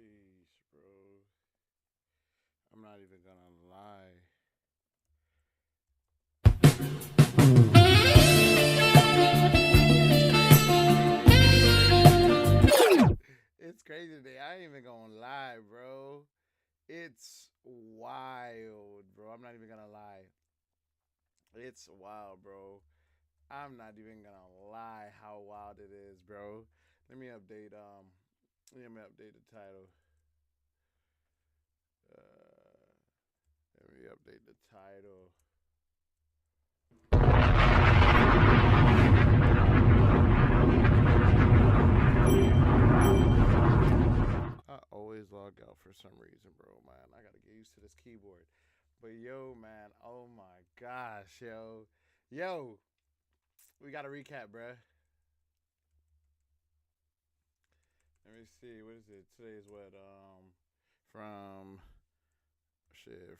Sheesh, bro. I'm not even gonna lie. It's crazy today. I ain't even gonna lie, bro. It's wild, bro. I'm not even gonna lie. It's wild, bro. I'm not even gonna lie how wild it is, bro. Let me update let me update the title. Uh Let me update the title. I always log out for some reason, bro, man. I gotta get used to this keyboard. But yo, man, oh my gosh, yo. Yo, we gotta recap, bruh. Let me see, what is it? Today's what? From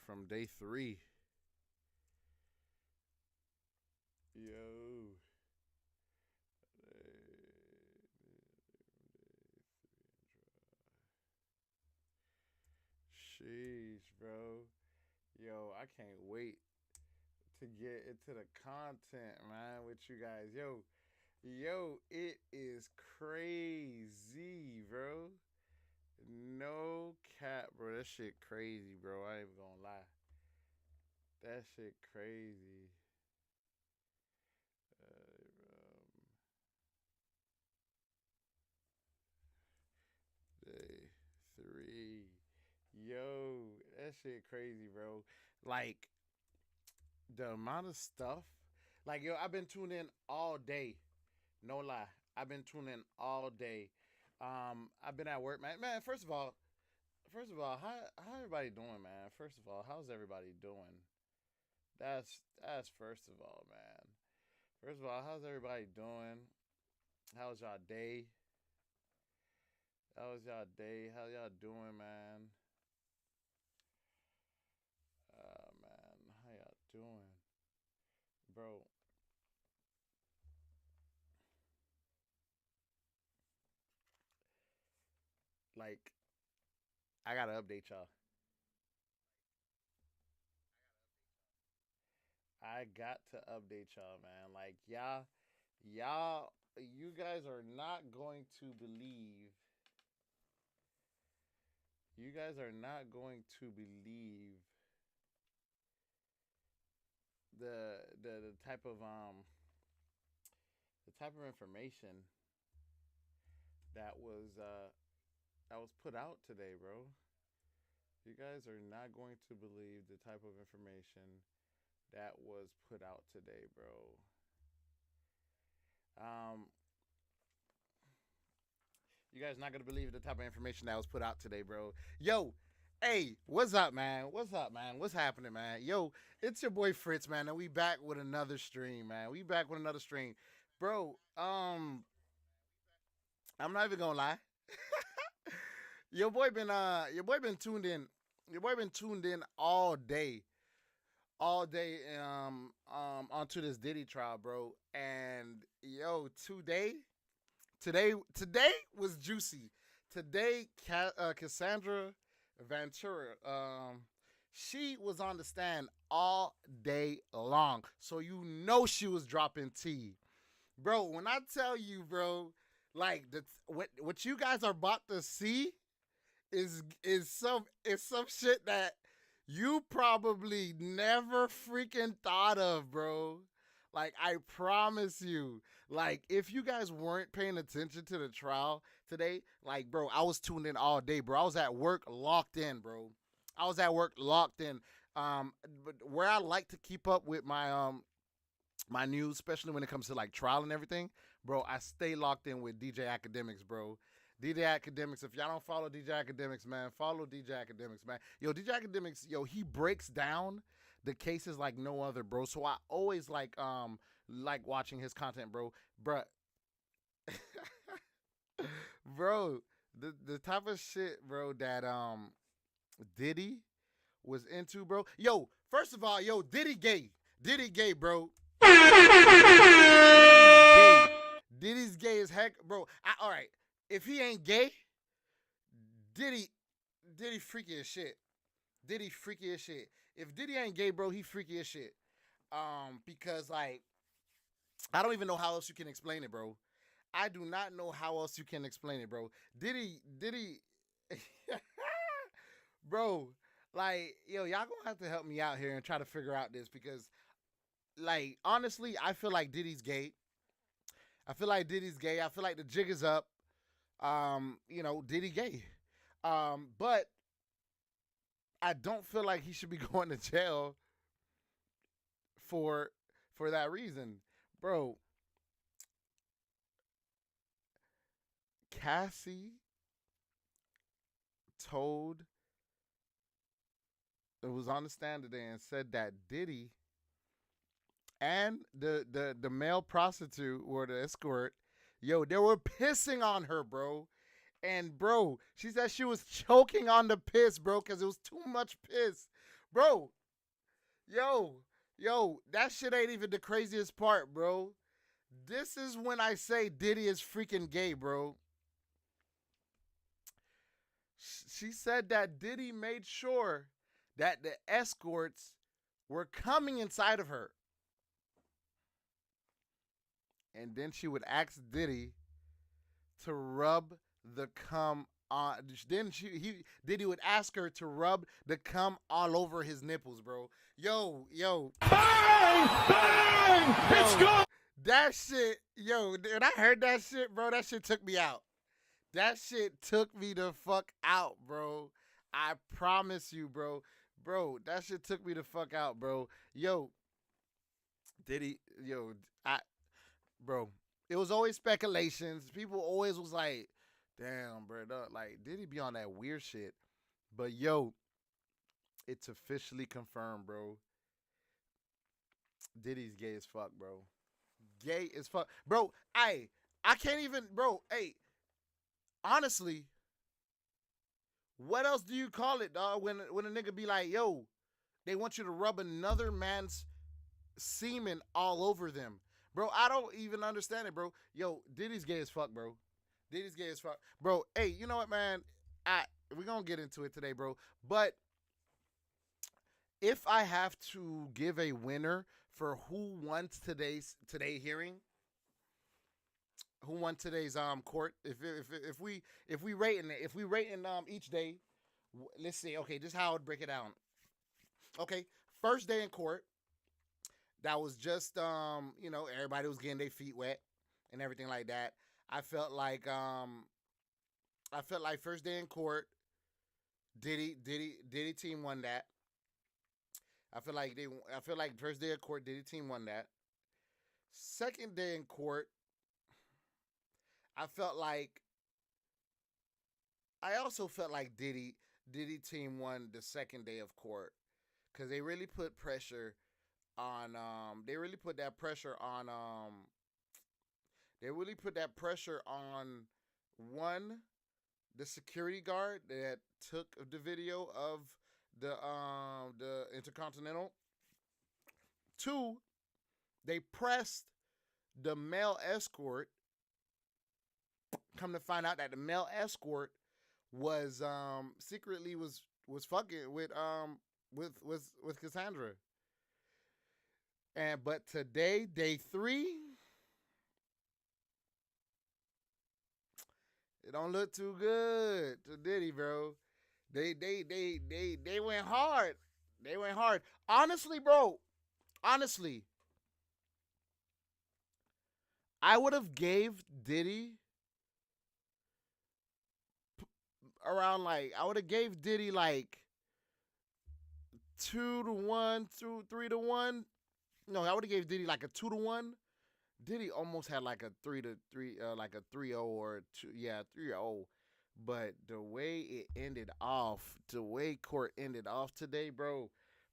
from day 3. Yo. Sheesh, bro. Yo, I can't wait to get into the content, man, with you guys. Yo, it is crazy, bro. No cap, bro. That shit crazy, bro. I ain't even gonna lie. That shit crazy. Day 3. Yo, that shit crazy, bro. Like, the amount of stuff. Like, yo, I've been tuning in all day. No lie. I've been tuning in all day. I've been at work, man. Man, first of all, how everybody doing, man? First of all, how's everybody doing? That's first of all, man. First of all, how's everybody doing? How's y'all day? How's y'all day? How y'all doing, man? Man, how y'all doing, bro? Like, I gotta update y'all. I got to update y'all, man. Like, you guys are not going to believe. You guys are not going to believe the the type of information that was uh that was put out today, bro. You guys are not going to believe the type of information that was put out today, bro. Um, you guys not gonna believe the type of information that was put out today, bro. Yo, hey, what's up, man? What's up, man? What's happening, man? Yo, it's your boy Fritz, man, and we back with another stream, man. We back with another stream, bro. I'm not even gonna lie. Your boy been tuned in. Your boy been tuned in all day onto this Diddy trial, bro. And yo, today was juicy. Today, Cassandra Ventura, she was on the stand all day long, so you know she was dropping tea, bro. When I tell you, bro, like what you guys are about to see is some shit that you probably never freaking thought of, bro. Like, I promise you. Like, if you guys weren't paying attention to the trial today, like, bro, I was tuned in all day, bro. I was at work locked in, bro. I was at work locked in. But where I like to keep up with my news, especially when it comes to like trial and everything, bro, I stay locked in with DJ Academics, bro. DJ Academics. If y'all don't follow DJ Academics, man, follow DJ Academics, man. Yo, DJ Academics, yo, he breaks down the cases like no other, bro. So I always like watching his content, bro. Bruh, bro, the type of shit, bro, that Diddy was into, bro. Yo, first of all, yo, Diddy gay. Diddy gay, bro. Diddy's gay. Diddy's gay as heck, bro. All right, if he ain't gay, Diddy, Diddy freaky as shit. Diddy freaky as shit. If Diddy ain't gay, bro, he freaky as shit. Because like I don't even know how else you can explain it, bro. I do not know how else you can explain it, bro. Diddy, bro. Like, yo, y'all gonna have to help me out here and try to figure out this because, like, honestly, I feel like Diddy's gay. I feel like Diddy's gay. I feel like the jig is up. Diddy gay. But I don't feel like he should be going to jail for that reason, bro. Cassie told it was on the stand today and said that Diddy and the male prostitute or the escort, yo, they were pissing on her, bro. And bro, she said she was choking on the piss, bro, because it was too much piss. Bro, yo, that shit ain't even the craziest part, bro. This is when I say Diddy is freaking gay, bro. She said that Diddy made sure that the escorts were coming inside of her. And then she would ask Diddy to rub the cum on. Then Diddy would ask her to rub the cum all over his nipples, bro. Yo. Bang! Bang! It's gone! That shit, yo, when I heard that shit, bro, that shit took me out. That shit took me the fuck out, bro. I promise you, bro. Bro, that shit took me the fuck out, bro. Yo, Diddy, bro, it was always speculations. People always was like, damn, bro, like, Diddy be on that weird shit. But, yo, it's officially confirmed, bro. Diddy's gay as fuck, bro. Gay as fuck. Bro, I can't even, bro, hey, honestly, what else do you call it, dog, when a nigga be like, yo, they want you to rub another man's semen all over them? Bro, I don't even understand it, bro. Yo, Diddy's gay as fuck, bro. Diddy's gay as fuck. Bro, hey, you know what, man? We're going to get into it today, bro. But if I have to give a winner for who won today's hearing, who won today's court, if we rating it, if we rating each day, let's see. Okay, this is how I would break it down. Okay, first day in court, that was just everybody was getting their feet wet and everything like that. I felt like first day in court, Diddy team won that. I feel like first day of court, Diddy team won that. Second day in court, I also felt like Diddy team won the second day of court because they really put pressure on one, the security guard that took the video of the Intercontinental. Two, they pressed the male escort. Come to find out that the male escort was secretly was fucking with Cassandra. But today, day 3, it don't look too good to Diddy, bro. They went hard. They went hard. Honestly, bro. Honestly, I would have gave Diddy around like 2-1, 3-1. No, I would have gave Diddy like a 2-1. Diddy almost had like a 3-3, like a 3-0 or 3-0. But the way it ended off, the way court ended off today, bro,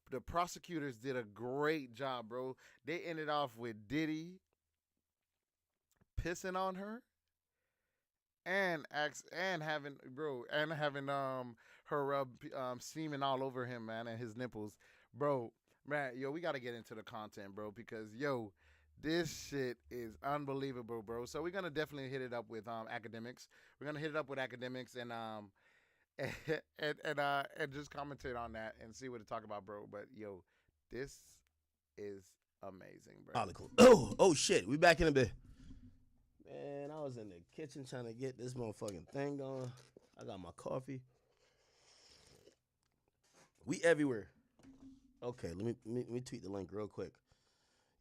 the prosecutors did a great job, bro. They ended off with Diddy pissing on her and having her rub semen all over him, man, and his nipples, bro. Man, yo, we gotta get into the content, bro, because yo, this shit is unbelievable, bro. So we're gonna definitely hit it up with academics. We're gonna hit it up with academics, and and just commentate on that and see what to talk about, bro. But yo, this is amazing, bro. Oh shit, we back in a bit. Man, I was in the kitchen trying to get this motherfucking thing going. I got my coffee. We everywhere. Okay, let me tweet the link real quick.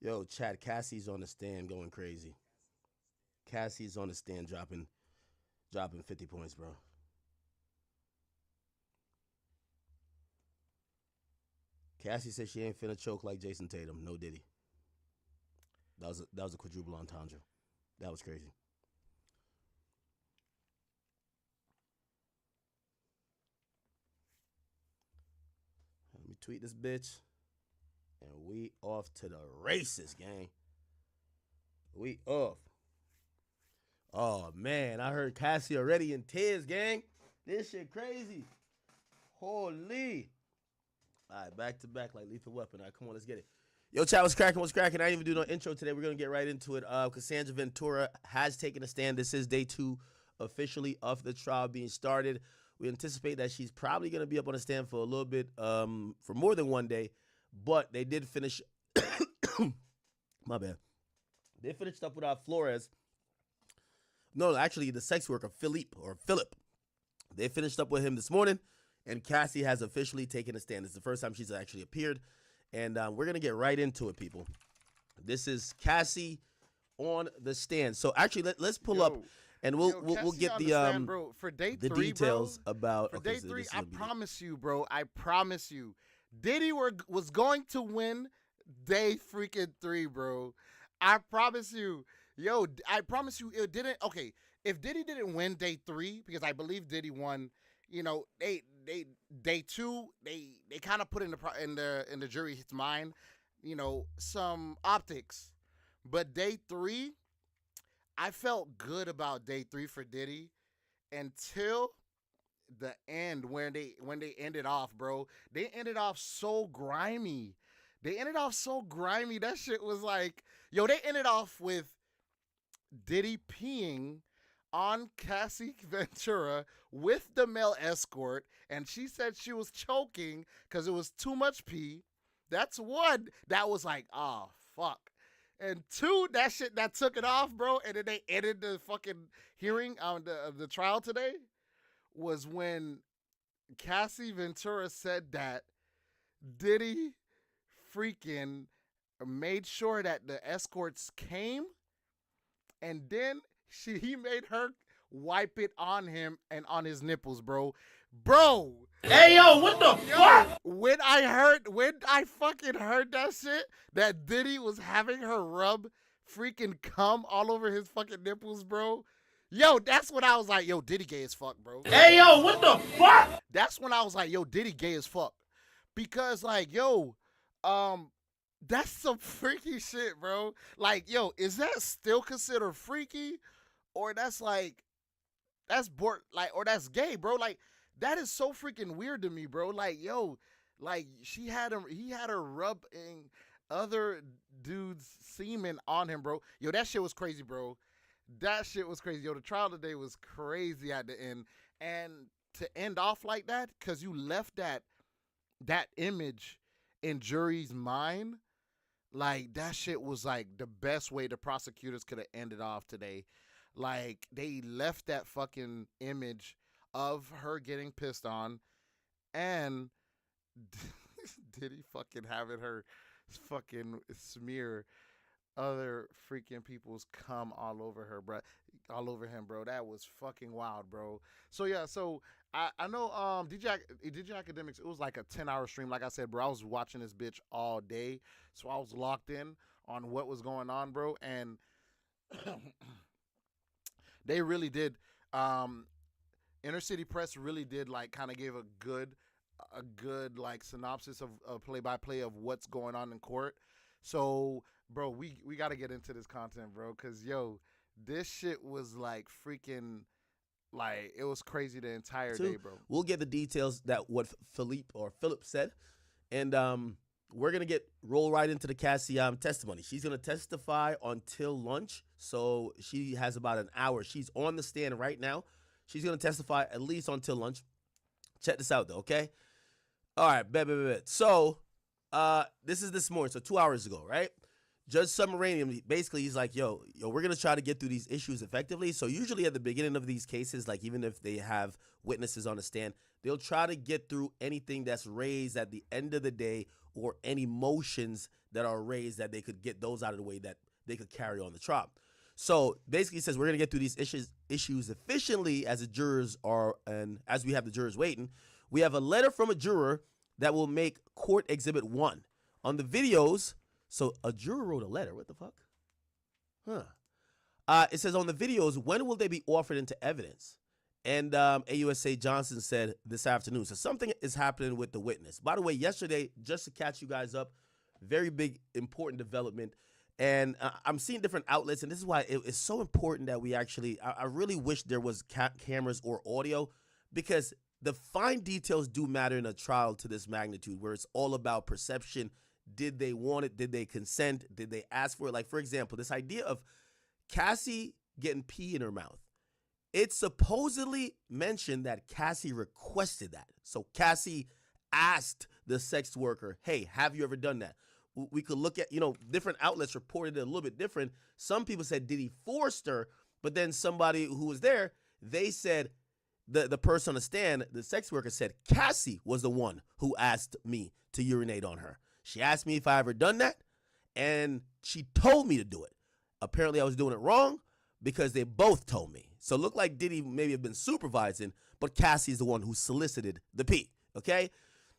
Yo, Chad, Cassie's on the stand going crazy. Cassie's on the stand dropping 50 points, bro. Cassie said she ain't finna choke like Jason Tatum. No Diddy. That was a quadruple entendre. That was crazy. Let me tweet this bitch. And we off to the races, gang. We off. Oh, man. I heard Cassie already in tears, gang. This shit crazy. Holy. All right, back to back like Lethal Weapon. All right, come on, let's get it. Yo, chat, what's cracking? What's cracking? I didn't even do no intro today. We're going to get right into it. Cassandra Ventura has taken a stand. This is day 2 officially of the trial being started. We anticipate that she's probably going to be up on the stand for a little bit, for more than one day. But they did finish. My bad. They finished up without Flores. No, actually, the sex worker, Philip. They finished up with him this morning, and Cassie has officially taken a stand. It's the first time she's actually appeared, and we're going to get right into it, people. This is Cassie on the stand. So, actually, let's pull up, and we'll get the stand, bro. For day 3, details bro, about. For day 3, I promise you, bro. I promise you. Diddy was going to win day freaking 3, bro. I promise you. Yo, I promise you it didn't. Okay, if Diddy didn't win day 3, because I believe Diddy won, you know, they day 2, they kind of put in the jury's mind, you know, some optics. But day 3, I felt good about day 3 for Diddy until the end when they ended off, bro. They ended off so grimy. That shit was like, yo, they ended off with Diddy peeing on Cassie Ventura with the male escort, and she said she was choking because it was too much pee. That's one. That was like, oh, fuck. And 2, that took it off, bro, and then they ended the fucking hearing on the trial today, was when Cassie Ventura said that Diddy freaking made sure that the escorts came, and then he made her wipe it on him and on his nipples, bro. Bro. Hey, yo, what the fuck? When I fucking heard that shit, that Diddy was having her rub freaking cum all over his fucking nipples, bro. Yo, that's when I was like, yo, Diddy gay as fuck, bro. Hey, yo, what the fuck? That's when I was like, yo, Diddy gay as fuck. Because, like, yo, that's some freaky shit, bro. Like, yo, is that still considered freaky? Or that's like, or that's gay, bro. Like, that is so freaking weird to me, bro. Like, yo, like, he had her rubbing other dudes' semen on him, bro. Yo, that shit was crazy, bro. That shit was crazy. Yo, the trial today was crazy at the end. And to end off like that, because you left that image in jury's mind, like, that shit was like the best way the prosecutors could have ended off today. Like, they left that fucking image of her getting pissed on, and Diddy fucking having her fucking smear other freaking people's cum all over her, bro. All over him, bro. That was fucking wild, bro. So yeah, so I know DDG Academics, it was like a 10-hour stream. Like I said, bro, I was watching this bitch all day. So I was locked in on what was going on, bro. And they really did. Inner City Press really did, like, kind of gave a good like synopsis of play-by-play of what's going on in court. So, bro, we got to get into this content, bro, because, yo, this shit was like freaking, like, it was crazy the entire day, bro. We'll get the details that what Philip said, and we're gonna roll right into the Cassie testimony. She's gonna testify until lunch, so she has about an hour. She's on the stand right now. She's gonna testify at least until lunch. Check this out though, okay? All right, bet. So, this is this morning, so 2 hours ago, right? Judge Submaranium, basically, he's like, yo, we're going to try to get through these issues effectively. So usually at the beginning of these cases, like even if they have witnesses on the stand, they'll try to get through anything that's raised at the end of the day or any motions that are raised that they could get those out of the way that they could carry on the trial. So basically, he says we're going to get through these issues efficiently as the jurors are, and as we have the jurors waiting. We have a letter from a juror that will make Court Exhibit 1. On the videos, so a juror wrote a letter. What the fuck? It says on the videos, when will they be offered into evidence? And AUSA Johnson said this afternoon. So something is happening with the witness. By the way, yesterday, just to catch you guys up, very big, important development. And I'm seeing different outlets, and this is why it's so important that we actually, I really wish there was cameras or audio, because the fine details do matter in a trial to this magnitude, where it's all about perception. Did they want it? Did they consent? Did they ask for it? Like, for example, this idea of Cassie getting pee in her mouth. It's supposedly mentioned that Cassie requested that. So Cassie asked the sex worker, hey, have you ever done that? We could look at, different outlets reported it a little bit different. Some people said, did he force her? But then somebody who was there, they said, the person on the stand, the sex worker said, Cassie was the one who asked me to urinate on her. She asked me if I ever done that, and she told me to do it. Apparently, I was doing it wrong because they both told me. So it looked like Diddy maybe have been supervising, but Cassie is the one who solicited the pee, okay?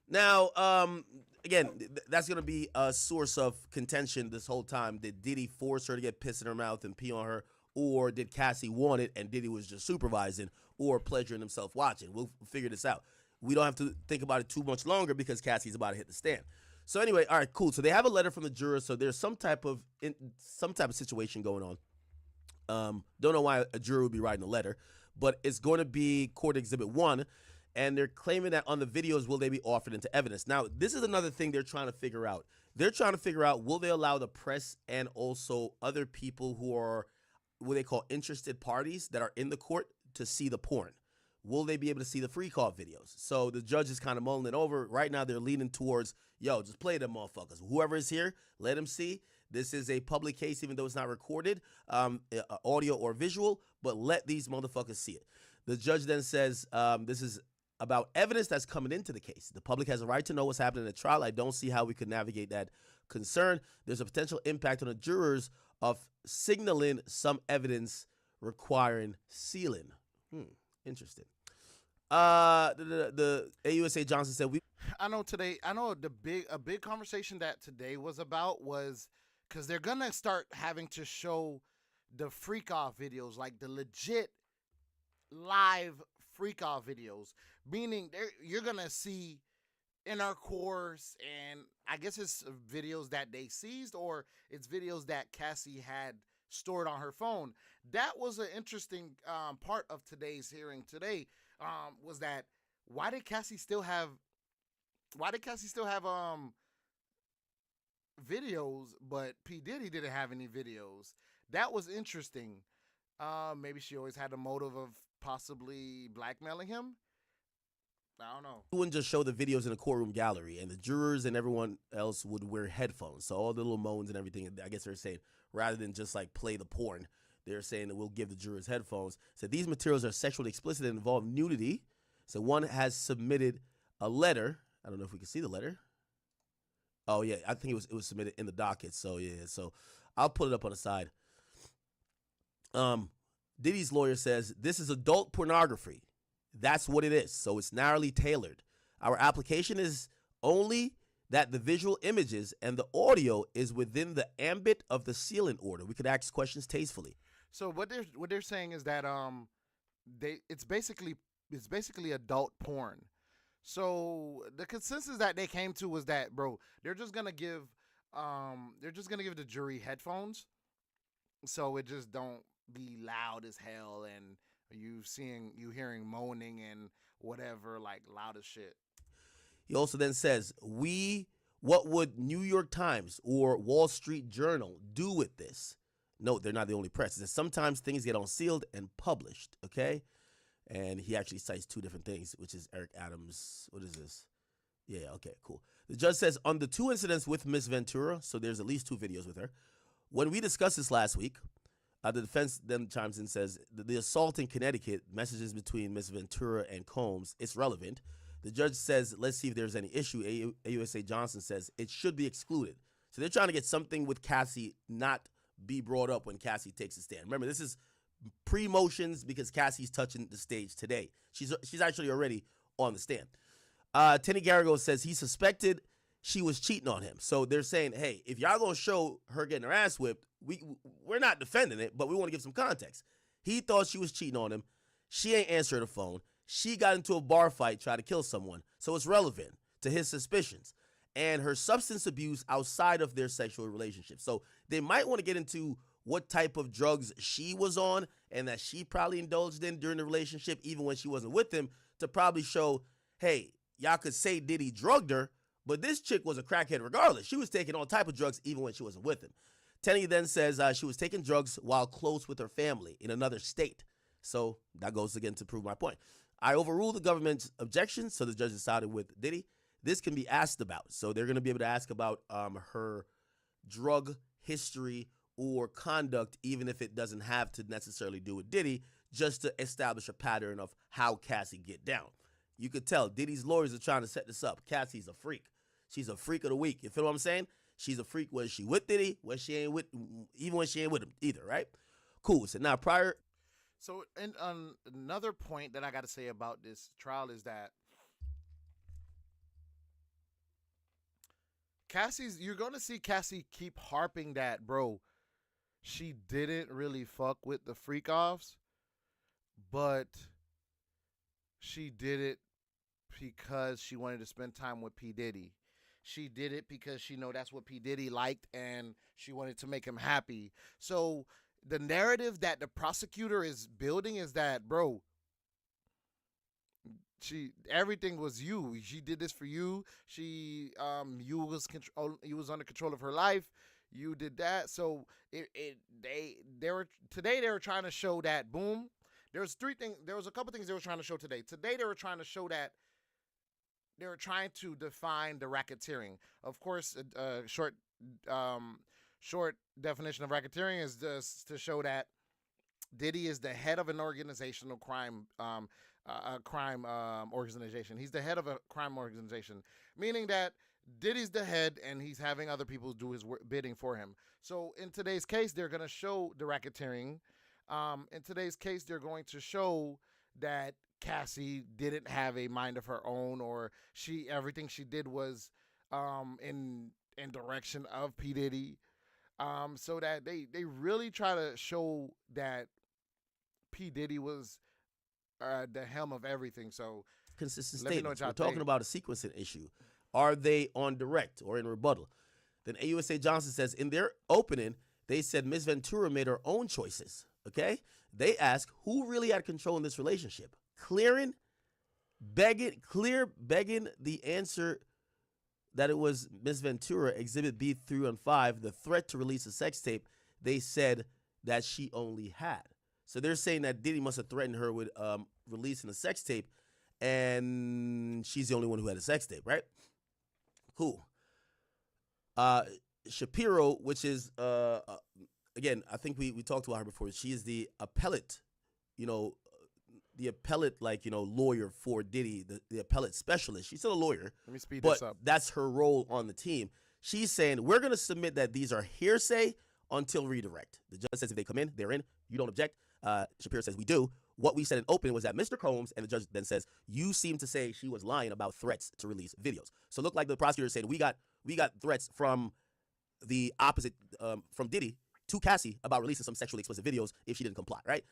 Now, again, that's going to be a source of contention this whole time. Did Diddy force her to get piss in her mouth and pee on her, or did Cassie want it and Diddy was just supervising or pleasuring himself watching? We'll figure this out. We don't have to think about it too much longer because Cassie's about to hit the stand. So anyway, all right, cool. So they have a letter from the juror. So there's some type of situation going on. Don't know why a juror would be writing a letter, but it's going to be Court Exhibit 1, and they're claiming that on the videos, will they be offered into evidence? Now, this is another thing they're trying to figure out. They're trying to figure out, will they allow the press and also other people who are what they call interested parties that are in the court to see the porn? Will they be able to see the free call videos? So the judge is kind of mulling it over. Right now, they're leaning towards, yo, just play them motherfuckers. Whoever is here, let them see. This is a public case, even though it's not recorded, audio or visual, but let these motherfuckers see it. The judge then says, this is about evidence that's coming into the case. The public has a right to know what's happening in the trial. I don't see how we could navigate that concern. There's a potential impact on the jurors of signaling some evidence requiring sealing. Interesting. The AUSA Johnson said I know a big conversation that today was about was because they're gonna start having to show the freak off videos, like the legit live freak off videos, meaning you're gonna see intercourse, and I guess it's videos that they seized or it's videos that Cassie had stored on her phone. That was an interesting part of today's hearing today, was that why did Cassie still have videos, but P. Diddy didn't have any videos? That was interesting. Maybe she always had a motive of possibly blackmailing him. I don't know. You wouldn't just show the videos in the courtroom gallery, and the jurors and everyone else would wear headphones. So all the little moans and everything, I guess they're saying, rather than just like play the porn, they're saying that we'll give the jurors headphones. So these materials are sexually explicit and involve nudity. So one has submitted a letter. I don't know if we can see the letter. Oh yeah, I think it was submitted in the docket. So yeah, so I'll put it up on the side. Diddy's lawyer says this is adult pornography. That's what it is. So it's narrowly tailored. Our application is only that the visual images and the audio is within the ambit of the sealing order. We could ask questions tastefully. So what they're saying is that it's basically adult porn. So the consensus that they came to was that, bro, they're just gonna give the jury headphones, so it just don't be loud as hell and you hearing moaning and whatever, like loud as shit. He also then says, what would New York Times or Wall Street Journal do with this? Note, they're not the only press. It says sometimes things get unsealed and published, okay? And he actually cites two different things, which is Eric Adams. What is this? Yeah, okay, cool. The judge says on the two incidents with Miss Ventura, so there's at least two videos with her. When we discussed this last week, the defense then chimes in and says the assault in Connecticut, messages between Miss Ventura and Combs, it's relevant. The judge says, let's see if there's any issue. AUSA Johnson says it should be excluded. So they're trying to get something with Cassie not be brought up when Cassie takes a stand. Remember, this is pre-motions because Cassie's touching the stage today. She's actually already on the stand. Tenny Garrigo says he suspected she was cheating on him. So they're saying, hey, if y'all gonna show her getting her ass whipped, we're not defending it, but we want to give some context. He thought she was cheating on him. She ain't answering the phone. She got into a bar fight, tried to kill someone. So it's relevant to his suspicions and her substance abuse outside of their sexual relationship. So they might want to get into what type of drugs she was on and that she probably indulged in during the relationship, even when she wasn't with him, to probably show, hey, y'all could say Diddy drugged her, but this chick was a crackhead regardless. She was taking all type of drugs even when she wasn't with him. Tenny then says she was taking drugs while close with her family in another state. So that goes again to prove my point. I overruled the government's objections, so the judge decided with Diddy. This can be asked about. So they're going to be able to ask about her drug history or conduct, even if it doesn't have to necessarily do with Diddy, just to establish a pattern of how Cassie get down. You could tell Diddy's lawyers are trying to set this up. Cassie's a freak. She's a freak of the week. You feel what I'm saying? She's a freak whether she with Diddy, whether she ain't with, even when she ain't with him either, right? Cool. So now prior. So, and another point that I got to say about this trial is that you're going to see Cassie keep harping that, bro, she didn't really fuck with the freak offs, but she did it because she wanted to spend time with P. Diddy. She did it because she know that's what P. Diddy liked and she wanted to make him happy. So the narrative that the prosecutor is building is that, bro, everything was you. She did this for you. You was under control of her life. You did that. So they were trying to show that, boom. There was a couple things they were trying to show today. Today they were trying to show that they were trying to define the racketeering. Of course, short definition of racketeering is just to show that Diddy is the head of an organizational crime organization. He's the head of a crime organization, meaning that Diddy's the head and he's having other people do his bidding for him. So in today's case, they're going to show the racketeering. In today's case, they're going to show that Cassie didn't have a mind of her own, or everything she did was in direction of P. Diddy. So that they really try to show that P. Diddy was the helm of everything. So consistent statements. We're talking about a sequencing issue. Are they on direct or in rebuttal? Then AUSA Johnson says in their opening, they said Ms. Ventura made her own choices. Okay? They ask who really had control in this relationship. Begging the answer that it was Ms. Ventura, Exhibit B 3 and 5, the threat to release a sex tape, they said that she only had. So they're saying that Diddy must have threatened her with releasing a sex tape, and she's the only one who had a sex tape, right? Cool. Shapiro, which is, again, I think we talked about her before. She is the appellate, lawyer for Diddy, the appellate specialist. She's still a lawyer. Let me speed this up. That's her role on the team. She's saying, we're going to submit that these are hearsay until redirect. The judge says if they come in, they're in. You don't object. Shapiro says we do. What we said in open was that Mr. Combs, and the judge then says, you seem to say she was lying about threats to release videos. So it looked like the prosecutor said, we got threats from the opposite, from Diddy to Cassie about releasing some sexually explicit videos if she didn't comply, right?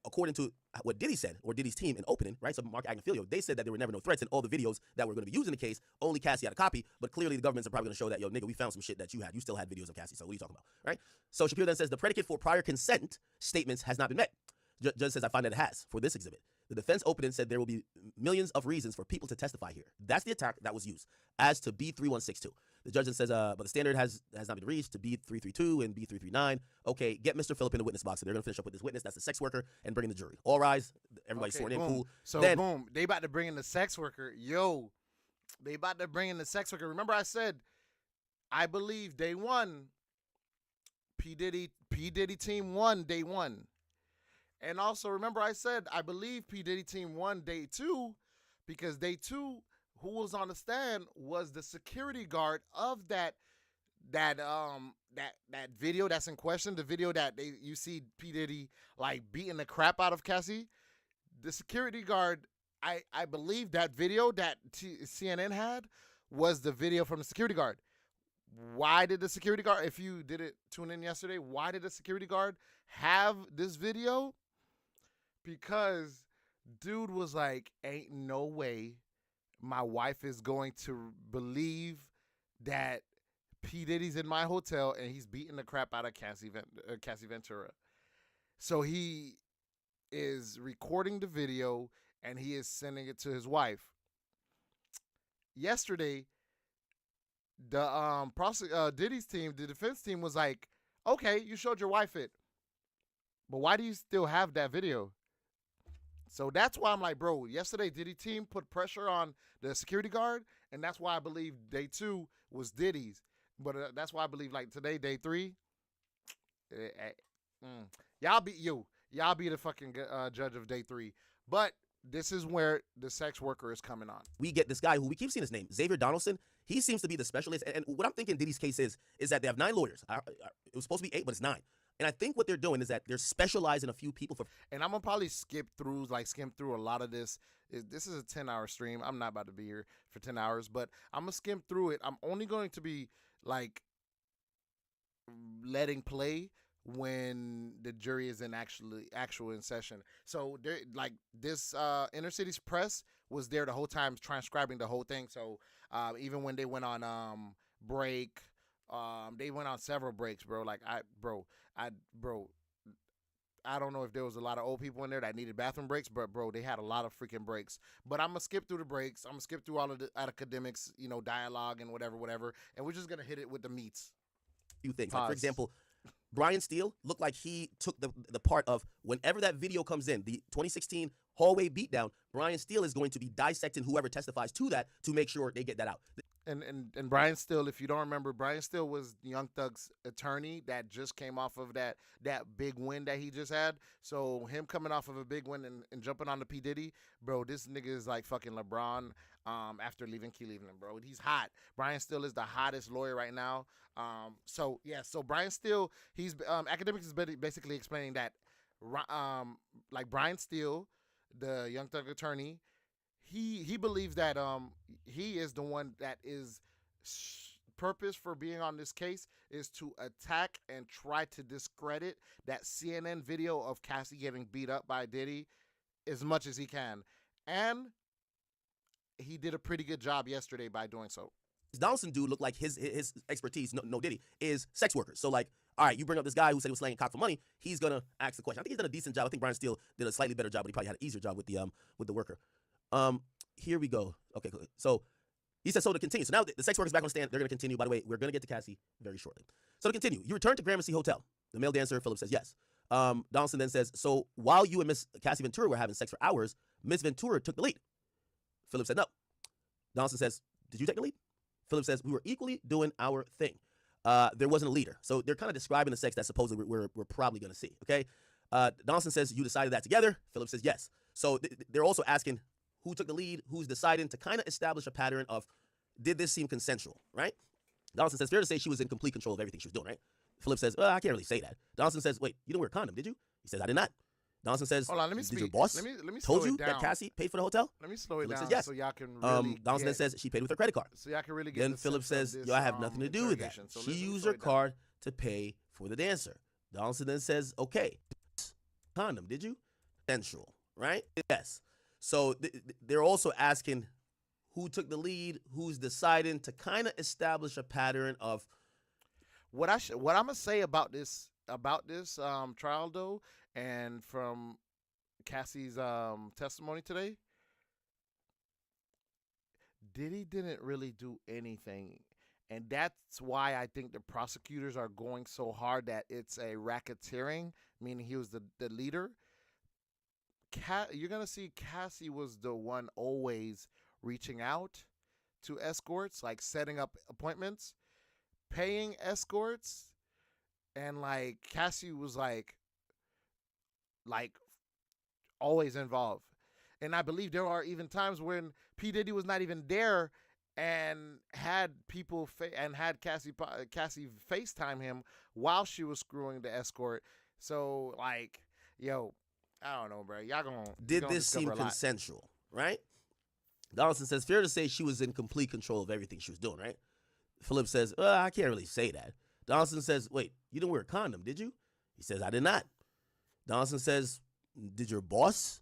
According to what Diddy said, or Diddy's team in opening, right? So Mark Agnafilio, they said that there were never no threats in all the videos that were going to be used in the case. Only Cassie had a copy, but clearly the governments are probably going to show that, yo, nigga, we found some shit that you had. You still had videos of Cassie, so what are you talking about, right? So Shapiro then says the predicate for prior consent statements has not been met. Judge says, I find that it has for this exhibit. The defense opening said there will be millions of reasons for people to testify here. That's the attack that was used. As to B3162, The judge then says, but the standard has not been reached to B332 and B339. Okay, get Mr. Phillip in the witness box. And they're going to finish up with this witness. That's the sex worker, and bring in the jury. All rise. Everybody's sworn in. Boom. Cool. So, then, boom. They about to bring in the sex worker. Yo, they about to bring in the sex worker. Remember I said, I believe day one, P. Diddy team won day one. And also, remember I said, I believe P. Diddy team won day two, because day two, who was on the stand was the security guard of that video that's in question, the video that you see P. Diddy like beating the crap out of Cassie. The security guard, I believe that video that CNN had was the video from the security guard. Why did the security guard, if you didn't tune in yesterday, why did the security guard have this video? Because dude was like, ain't no way my wife is going to believe that P. Diddy's in my hotel and he's beating the crap out of Cassie Ventura. So he is recording the video and he is sending it to his wife. Yesterday, the Diddy's team, the defense team, was like, okay, you showed your wife it, but why do you still have that video? So that's why I'm like, bro, yesterday Diddy team put pressure on the security guard, and that's why I believe day two was Diddy's. But that's why I believe, like, today, day three, y'all be the fucking judge of day three. But this is where the sex worker is coming on. we get this guy who we keep seeing his name, Xavier Donaldson. He seems to be the specialist. And what I'm thinking Diddy's case is that they have 9 lawyers. It was supposed to be 8, but it's 9. And I think what they're doing is that they're specializing a few people for. And I'm gonna probably skim through a lot of this. This is a 10-hour stream. I'm not about to be here for 10 hours, but I'm gonna skim through it. I'm only going to be like letting play when the jury is in actual in session. So like this Inner Cities Press was there the whole time transcribing the whole thing. So even when they went on break, they went on several breaks, bro. Like I don't know if there was a lot of old people in there that needed bathroom breaks, but bro, they had a lot of freaking breaks. But I'm gonna skip through the breaks. I'm gonna skip through all of the academics, dialogue and whatever, and we're just gonna hit it with the meats. Few things. Like, for example, Brian Steele looked like he took the part of whenever that video comes in, the 2016 hallway beatdown. Brian Steele is going to be dissecting whoever testifies to that to make sure they get that out. And Brian Steele, if you don't remember, Brian Steele was Young Thug's attorney that just came off of that big win that he just had. So him coming off of a big win and jumping on the P. Diddy, bro, this nigga is like fucking LeBron after leaving Cleveland, bro. He's hot. Brian Steele is the hottest lawyer right now. So Brian Steele, he's academics is basically explaining that like Brian Steele, the Young Thug attorney, he believes that he is the one that is purpose for being on this case is to attack and try to discredit that CNN video of Cassie getting beat up by Diddy as much as he can. And he did a pretty good job yesterday by doing so. This Donaldson dude looked like his expertise, no Diddy, is sex workers. So like, all right, you bring up this guy who said he was slaying cock for money. He's gonna ask the question. I think he's done a decent job. I think Brian Steele did a slightly better job, but he probably had an easier job with the worker. Here we go. Okay, cool. So he said, so to continue. So now the sex worker's back on stand. They're going to continue. By the way, we're going to get to Cassie very shortly. So to continue, you return to Gramercy Hotel. The male dancer, Philip, says yes. Donaldson then says, so while you and Miss Cassie Ventura were having sex for hours, Miss Ventura took the lead. Philip said no. Donaldson says, did you take the lead? Philip says, we were equally doing our thing. There wasn't a leader. So they're kind of describing the sex that supposedly we're probably going to see, okay? Donaldson says, you decided that together? Philip says yes. So they're also asking, who took the lead, who's deciding, to kind of establish a pattern of, did this seem consensual, right? Donaldson says, fair to say she was in complete control of everything she was doing, right? Philip says, well, I can't really say that. Donaldson says, wait, you didn't wear a condom, did you? He says, I did not. Donaldson says, hold on, let me did your boss let me told slow you it down. that Cassie paid for the hotel? Let me slow it Philip down says yes. so y'all can really Donaldson then says she paid with her credit card. So y'all can really get Then the Philip sense says, of this, yo, I have nothing to do with that. So She let me used slow her it down. card to pay for the dancer. Donaldson then says, okay, condom, did you? Sensual, right? Yes. So they're also asking who took the lead, who's deciding, to kind of establish a pattern of what I'm gonna say about this trial though, and from Cassie's testimony today. Diddy didn't really do anything, And that's why I think the prosecutors are going so hard that it's a racketeering, meaning he was the leader. You're gonna see Cassie was the one always reaching out to escorts, like setting up appointments, paying escorts, and like Cassie was like always involved. And I believe there are even times when P Diddy was not even there and had people and had Cassie FaceTime him while she was screwing the escort. So like, yo, I don't know, bro. Y'all gonna Did this seem consensual, right? Donaldson says, fair to say she was in complete control of everything she was doing, right? Phillips says, I can't really say that. Donaldson says, wait, you didn't wear a condom, did you? He says, I did not. Donaldson says, did your boss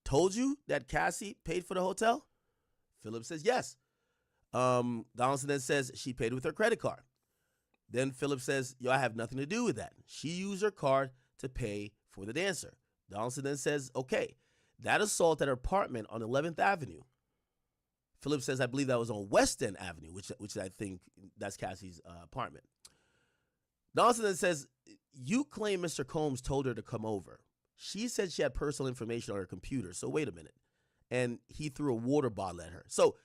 told you that Cassie paid for the hotel? Phillips says, yes. Donaldson then says she paid with her credit card. Then Phillips says, yo, I have nothing to do with that. She used her card to pay for the dancer. Donaldson then says, okay, that assault at her apartment on 11th Avenue. Phillips says, I believe that was on West End Avenue, which I think that's Cassie's apartment. Donaldson then says, you claim Mr. Combs told her to come over. She said she had personal information on her computer, so wait a minute. And he threw a water bottle at her. So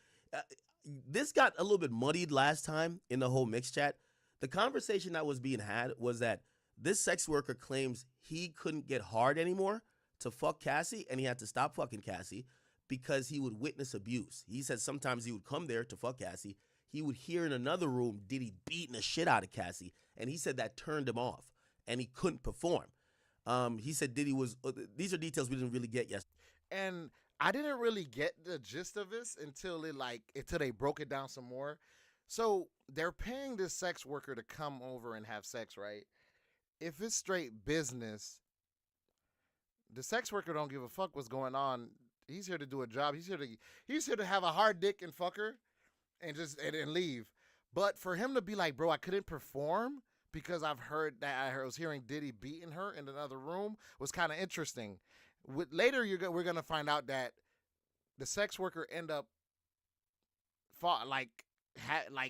this got a little bit muddied last time in the whole mix chat. The conversation that was being had was that this sex worker claims he couldn't get hard anymore to fuck Cassie, and he had to stop fucking Cassie because he would witness abuse. He said sometimes he would come there to fuck Cassie. He would hear in another room Diddy beating the shit out of Cassie, and he said that turned him off, and he couldn't perform. He said Diddy was, these are details we didn't really get yet. And I didn't really get the gist of this until they broke it down some more. So they're paying this sex worker to come over and have sex, right? If it's straight business, the sex worker don't give a fuck what's going on. He's here to do a job. He's here to have a hard dick and fuck her and and leave. But for him to be like, bro, I couldn't perform because I was hearing Diddy beating her in another room was kind of interesting. Later, we're gonna find out that the sex worker end up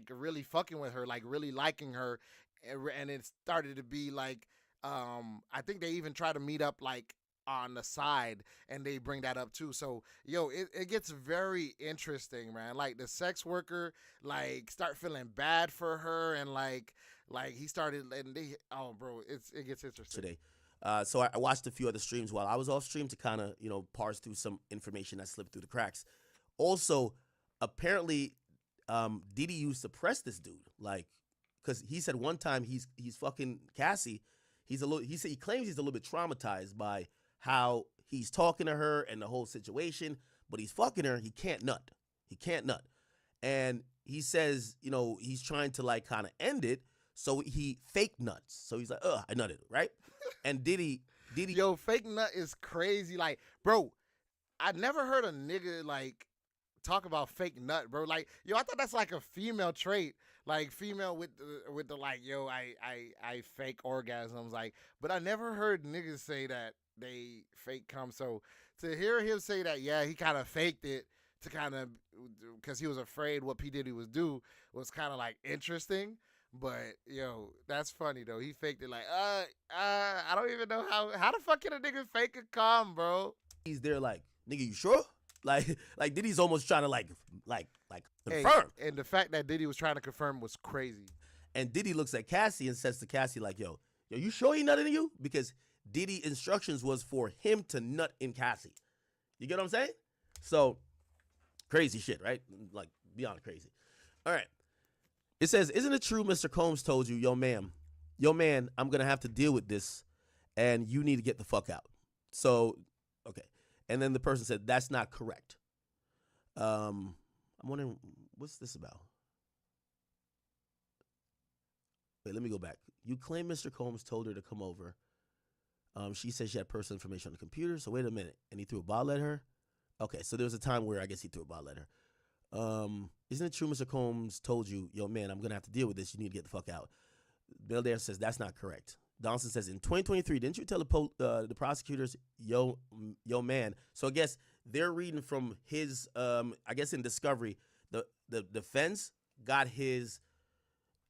really fucking with her, like really liking her, and it started to be like, I think they even try to meet up like on the side, and they bring that up too. So yo, it gets very interesting, man. Like the sex worker like start feeling bad for her, and like he started, and bro, it gets interesting today. So I watched a few other streams while I was off stream to kind of, parse through some information that slipped through the cracks. Also, apparently, Diddy used to press this dude, like, because he said one time he's fucking Cassie. He claims he's a little bit traumatized by how he's talking to her and the whole situation, but he's fucking her. He can't nut. And he says, he's trying to like kind of end it. So he fake nuts. So he's like, I nutted, right? And Diddy. Yo, fake nut is crazy. Like, bro, I never heard a nigga like talk about fake nut, bro. Like, yo, I thought that's like a female trait. Like female with the like, yo, I fake orgasms. Like, but I never heard niggas say that they fake come. So to hear him say that, yeah, he kind of faked it to kind of, because he was afraid what P Diddy was do, was kind of like interesting. But yo, that's funny though. He faked it like, I don't even know how the fuck can a nigga fake a cum, bro? He's there like, nigga, you sure? Like Diddy's almost trying to like confirm. Hey, and the fact that Diddy was trying to confirm was crazy. And Diddy looks at Cassie and says to Cassie like, yo, you sure he nutted in you? Because Diddy instructions was for him to nut in Cassie. You get what I'm saying? So crazy shit, right? Like beyond crazy. All right. It says, isn't it true Mr. Combs told you, yo, man, I'm going to have to deal with this, and you need to get the fuck out. So, okay. And then the person said, that's not correct. I'm wondering, what's this about? Wait, let me go back. You claim Mr. Combs told her to come over. She said she had personal information on the computer, so wait a minute. And he threw a bottle at her? Okay, so there was a time where I guess he threw a bottle at her. Isn't it true Mr. Combs told you, yo, man, I'm going to have to deal with this. You need to get the fuck out. Bill Dare says, that's not correct. Donaldson says, in 2023, didn't you tell the prosecutors, yo, man? So I guess they're reading from his, I guess in discovery, the defense got his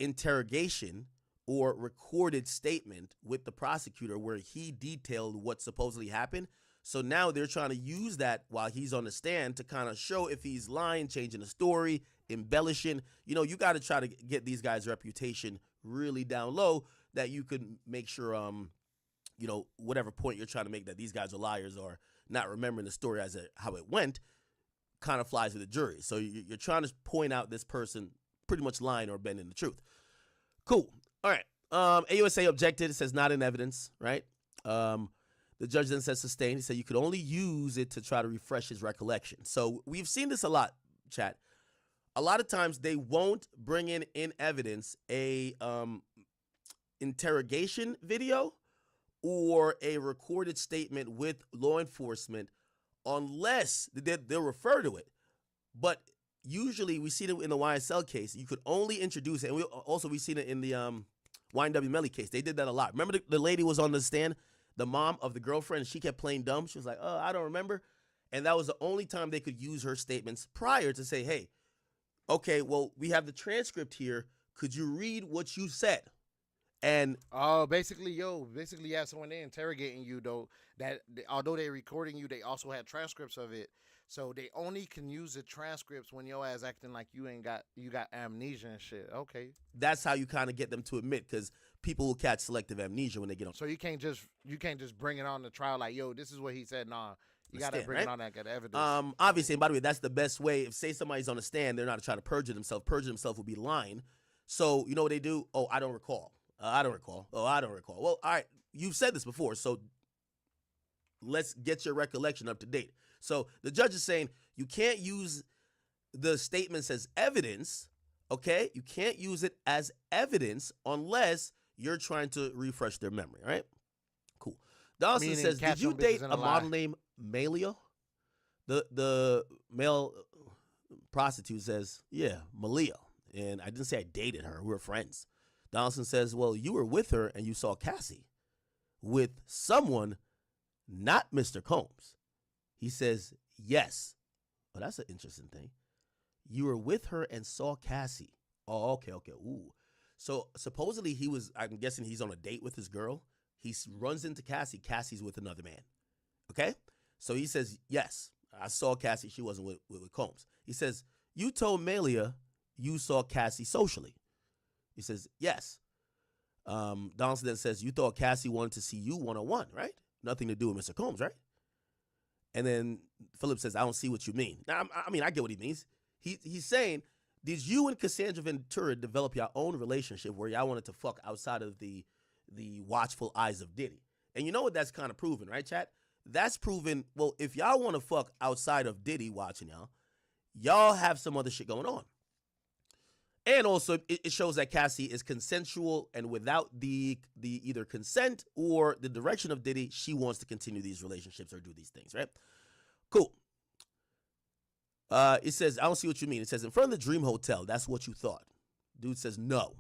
interrogation or recorded statement with the prosecutor where he detailed what supposedly happened. So now they're trying to use that while he's on the stand to kind of show if he's lying, changing the story, embellishing. You know, you got to try to get these guys' reputation really down low that you could make sure, you know, whatever point you're trying to make that these guys are liars or not remembering the story as how it went kind of flies with the jury. So you're trying to point out this person pretty much lying or bending the truth. Cool. All right. AUSA objected. It says not in evidence, right? The judge then says sustained. He said you could only use it to try to refresh his recollection. So we've seen this a lot, chat. A lot of times they won't bring in evidence a interrogation video or a recorded statement with law enforcement unless they'll refer to it. But usually we see it in the YSL case. You could only introduce it. And we've seen it in the YNW Melly case. They did that a lot. Remember the lady was on the stand? The mom of the girlfriend, she kept playing dumb. She was like, oh, I don't remember. And that was the only time they could use her statements prior to say, hey, okay, well, we have the transcript here. Could you read what you said? And basically, yeah. So when they're interrogating you, though, although they're recording you, they also had transcripts of it. So they only can use the transcripts when your ass acting like you got amnesia and shit. Okay. That's how you kind of get them to admit, because people will catch selective amnesia when they get on. So you can't just bring it on the trial like, yo, this is what he said. Nah, you got to bring it on that good evidence. Obviously, and by the way, that's the best way. If say somebody's on the stand, they're not trying to perjure themselves. Perjure themselves would be lying. So you know what they do? Oh, I don't recall. I don't recall. Oh, I don't recall. Well, all right, you've said this before, so let's get your recollection up to date. So the judge is saying you can't use the statements as evidence, okay? You can't use it as evidence unless you're trying to refresh their memory, all right? Cool. Dawson says, did you date a model named Malia? The male prostitute says, yeah, Malia. And I didn't say I dated her. We were friends. Donaldson says, well, you were with her and you saw Cassie with someone, not Mr. Combs. He says, yes. Well, that's an interesting thing. You were with her and saw Cassie. Oh, okay. Ooh. So supposedly I'm guessing he's on a date with his girl. He runs into Cassie. Cassie's with another man. Okay? So he says, yes, I saw Cassie. She wasn't with Combs. He says, you told Malia you saw Cassie socially. He says, yes. Donaldson then says, you thought Cassie wanted to see you one-on-one, right? Nothing to do with Mr. Combs, right? And then Philip says, I don't see what you mean. Now, I mean, I get what he means. He's saying, did you and Cassandra Ventura develop your own relationship where y'all wanted to fuck outside of the watchful eyes of Diddy? And you know what that's kind of proven, right, chat? That's proven, well, if y'all want to fuck outside of Diddy watching y'all have some other shit going on. And also, it shows that Cassie is consensual, and without the either consent or the direction of Diddy, she wants to continue these relationships or do these things, right? Cool. It says, I don't see what you mean. It says, in front of the Dream Hotel, that's what you thought. Dude says, no.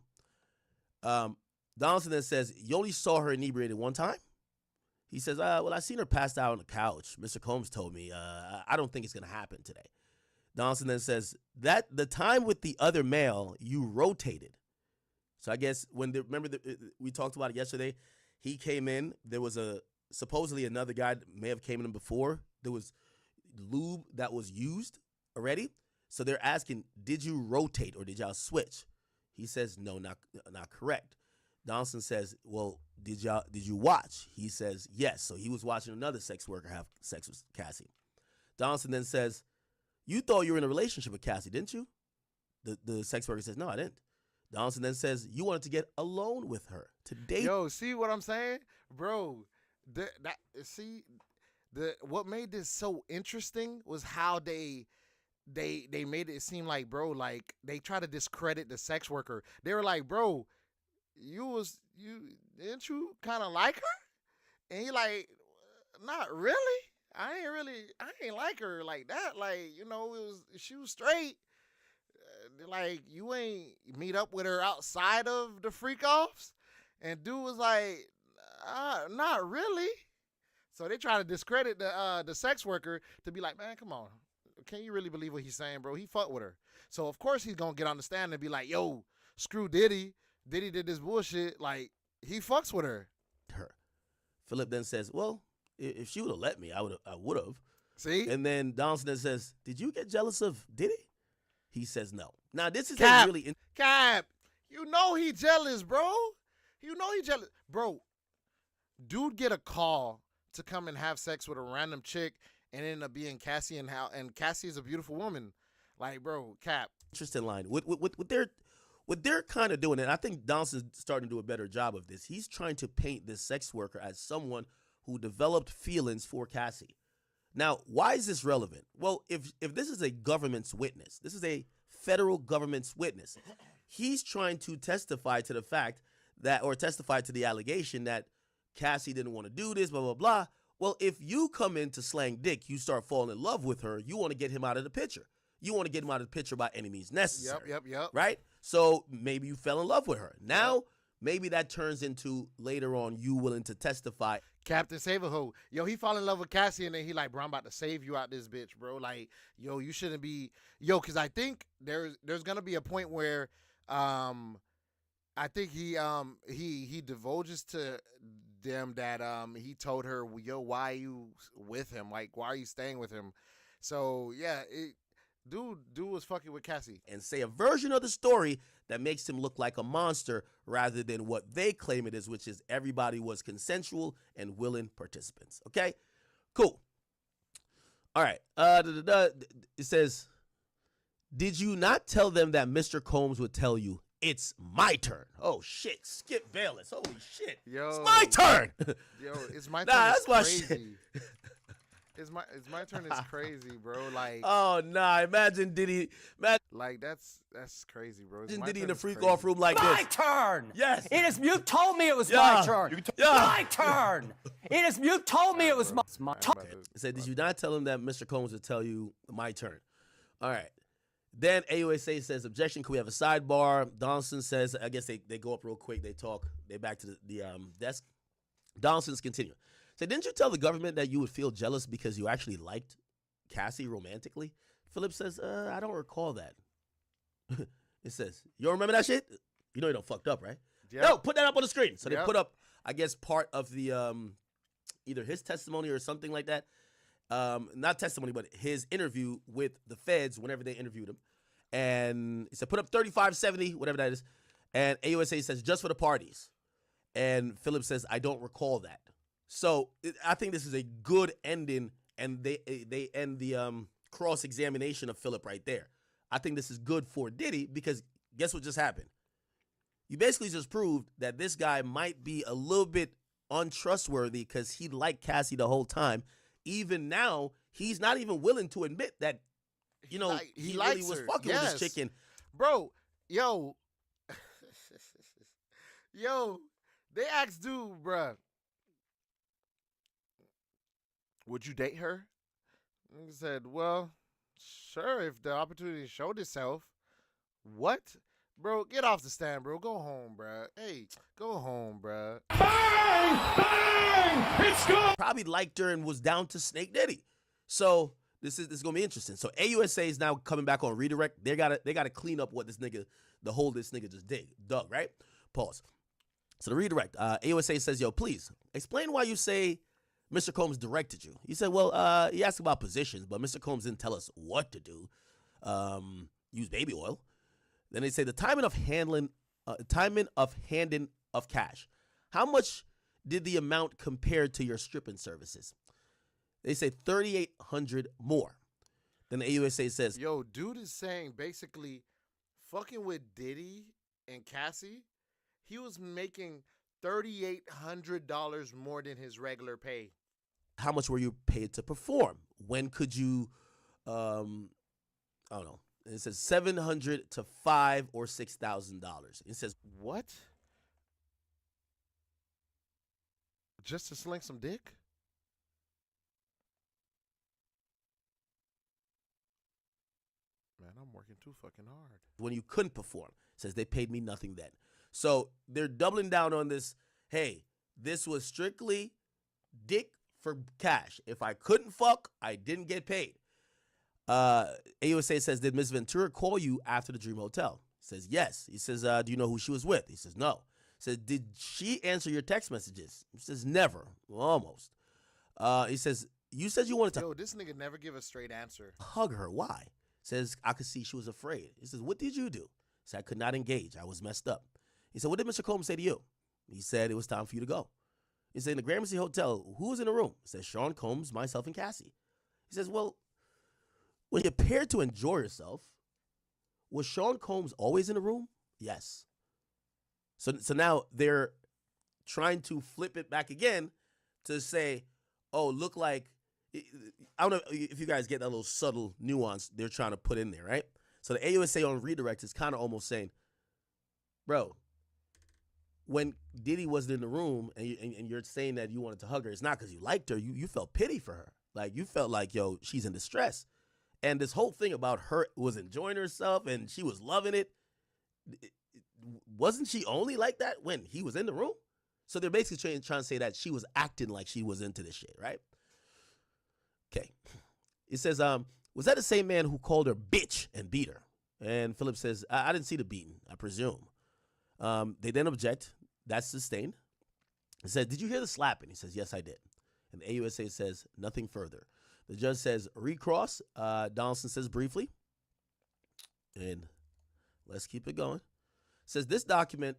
Donaldson then says, you only saw her inebriated one time? He says, well, I seen her passed out on the couch. Mr. Combs told me, I don't think it's going to happen today. Donaldson then says that the time with the other male, you rotated. So I guess we talked about it yesterday. He came in. There was supposedly another guy that may have came in before. There was lube that was used already. So they're asking, did you rotate or did y'all switch? He says, no, not correct. Donaldson says, well, did you watch? He says, yes. So he was watching another sex worker have sex with Cassie. Donaldson then says, you thought you were in a relationship with Cassie, didn't you? The sex worker says, no, I didn't. Donaldson then says, you wanted to get alone with her to date. Yo, see what I'm saying? Bro, what made this so interesting was how they made it seem like, bro, like they try to discredit the sex worker. They were like, bro, didn't you kind of like her? And he like, not really. I ain't like her like that. Like, she was straight. Like, you ain't meet up with her outside of the freak offs? And dude was like, not really. So they try to discredit the sex worker to be like, man, come on. Can you really believe what he's saying, bro? He fucked with her. So, of course, he's going to get on the stand and be like, yo, screw Diddy. Diddy did this bullshit. Like, he fucks with her. Philip then says, well, if she would have let me, I would have. See? And then Donaldson then says, did you get jealous of Diddy? He says no. Now, this is Cap, a really... Cap, you know he jealous, bro. You know he jealous. Bro, dude get a call to come and have sex with a random chick and end up being Cassie, and Cassie is a beautiful woman. Like, bro, Cap. Interesting line. What they're kind of doing, and I think Donaldson's starting to do a better job of this, he's trying to paint this sex worker as someone who developed feelings for Cassie. Now, why is this relevant? Well, if this is a government's witness, this is a federal government's witness, he's trying to testify to the fact that, or testify to the allegation that Cassie didn't want to do this, blah, blah, blah. Well, if you come in to slang dick, you start falling in love with her, you want to get him out of the picture. You want to get him out of the picture by any means necessary. Yep. Right? So maybe you fell in love with her. Now, maybe that turns into later on you willing to testify. Captain Save-A-Ho. Yo, he fall in love with Cassie, and then he like, bro, I'm about to save you out this bitch, bro. Like, yo, you shouldn't be. Yo, because I think there's going to be a point where I think he divulges to them that he told her, yo, why are you with him? Like, why are you staying with him? So, yeah, dude was fucking with Cassie. And say a version of the story that makes him look like a monster rather than what they claim it is, which is everybody was consensual and willing participants. Okay? Cool. All right. It says, did you not tell them that Mr. Combs would tell you it's my turn? Oh, shit. Skip Bayless. Holy shit. Yo. It's my turn. Yo, it's my turn. That's my crazy. shit. It's my turn is crazy, bro. Like, oh nah, imagine Diddy. Like that's crazy, bro. Imagine Diddy in the freak off room like my this. Turn. Yes. It is. You told me it was my turn. My turn. It is. You told me it was my turn. It said, did you not tell him that Mr. Combs would tell you my turn? All right. Then AUSA says, objection. Can we have a sidebar? Donaldson says, I guess they go up real quick. They talk. They back to the desk. Donaldson's continuing. So didn't you tell the government that you would feel jealous because you actually liked Cassie romantically? Philip says, I don't recall that. It says, you don't remember that shit? You know you don't fucked up, right? Yep. No, put that up on the screen. So they put up, I guess, part of the, either his testimony or something like that. Not testimony, but his interview with the feds whenever they interviewed him. And he said, put up 3570, whatever that is. And AUSA says, just for the parties. And Philip says, I don't recall that. So I think this is a good ending, and they end the cross-examination of Philip right there. I think this is good for Diddy because guess what just happened? You basically just proved that this guy might be a little bit untrustworthy because he liked Cassie the whole time. Even now, he's not even willing to admit that, you know, he really was fucking with this chicken. Bro, yo, they asked dude, bruh, would you date her? And he said, well, sure, if the opportunity showed itself. What? Bro, get off the stand, bro. Go home, bro. Hey, go home, bro. Bang! Bang! It's good! Probably liked her and was down to Snake Diddy. So this is gonna be interesting. So AUSA is now coming back on redirect. They gotta clean up what this nigga just dug, right? Pause. So the redirect, AUSA says, yo, please explain why you say Mr. Combs directed you. He said, well, he asked about positions, but Mr. Combs didn't tell us what to do. Use baby oil. Then they say the timing of handing of cash. How much did the amount compare to your stripping services? They say $3,800 more. Then the AUSA says, yo, dude is saying basically fucking with Diddy and Cassie, he was making $3,800 more than his regular pay. How much were you paid to perform? When could you, I don't know. It says $700 to $5,000 or $6,000. It says, what? Just to sling some dick? Man, I'm working too fucking hard. When you couldn't perform. It says they paid me nothing then. So they're doubling down on this. Hey, this was strictly dick for cash. If I couldn't fuck, I didn't get paid. AUSA says, did Ms. Ventura call you after the Dream Hotel? says, yes. He says, do you know who she was with? He says, no. He says, did she answer your text messages? He says, never. Well, almost. He says, you said you wanted to Yo, this nigga never give a straight answer. hug her. Why? Says, I could see she was afraid. He says, what did you do? He said, I could not engage. I was messed up. He said, what did Mr. Combs say to you? He said, it was time for you to go. He said, in the Gramercy Hotel, who was in the room? He said, Sean Combs, myself, and Cassie. He says, well, when you appeared to enjoy yourself, was Sean Combs always in the room? Yes. So now they're trying to flip it back again to say, oh, look like, I don't know if you guys get that little subtle nuance they're trying to put in there, right? So the AUSA on redirect is kind of almost saying, bro, when Diddy wasn't in the room and you're saying that you wanted to hug her, it's not because you liked her. You felt pity for her. Like, you felt like, yo, she's in distress. And this whole thing about her was enjoying herself and she was loving it. Wasn't she only like that when he was in the room? So they're basically trying to say that she was acting like she was into this shit, right? Okay. It says, was that the same man who called her bitch and beat her? And Philip says, I didn't see the beating, I presume. They then object. That's sustained. He said, did you hear the slapping? He says, yes, I did. And the AUSA says, nothing further. The judge says, recross. Donaldson says briefly. And let's keep it going. Says, this document,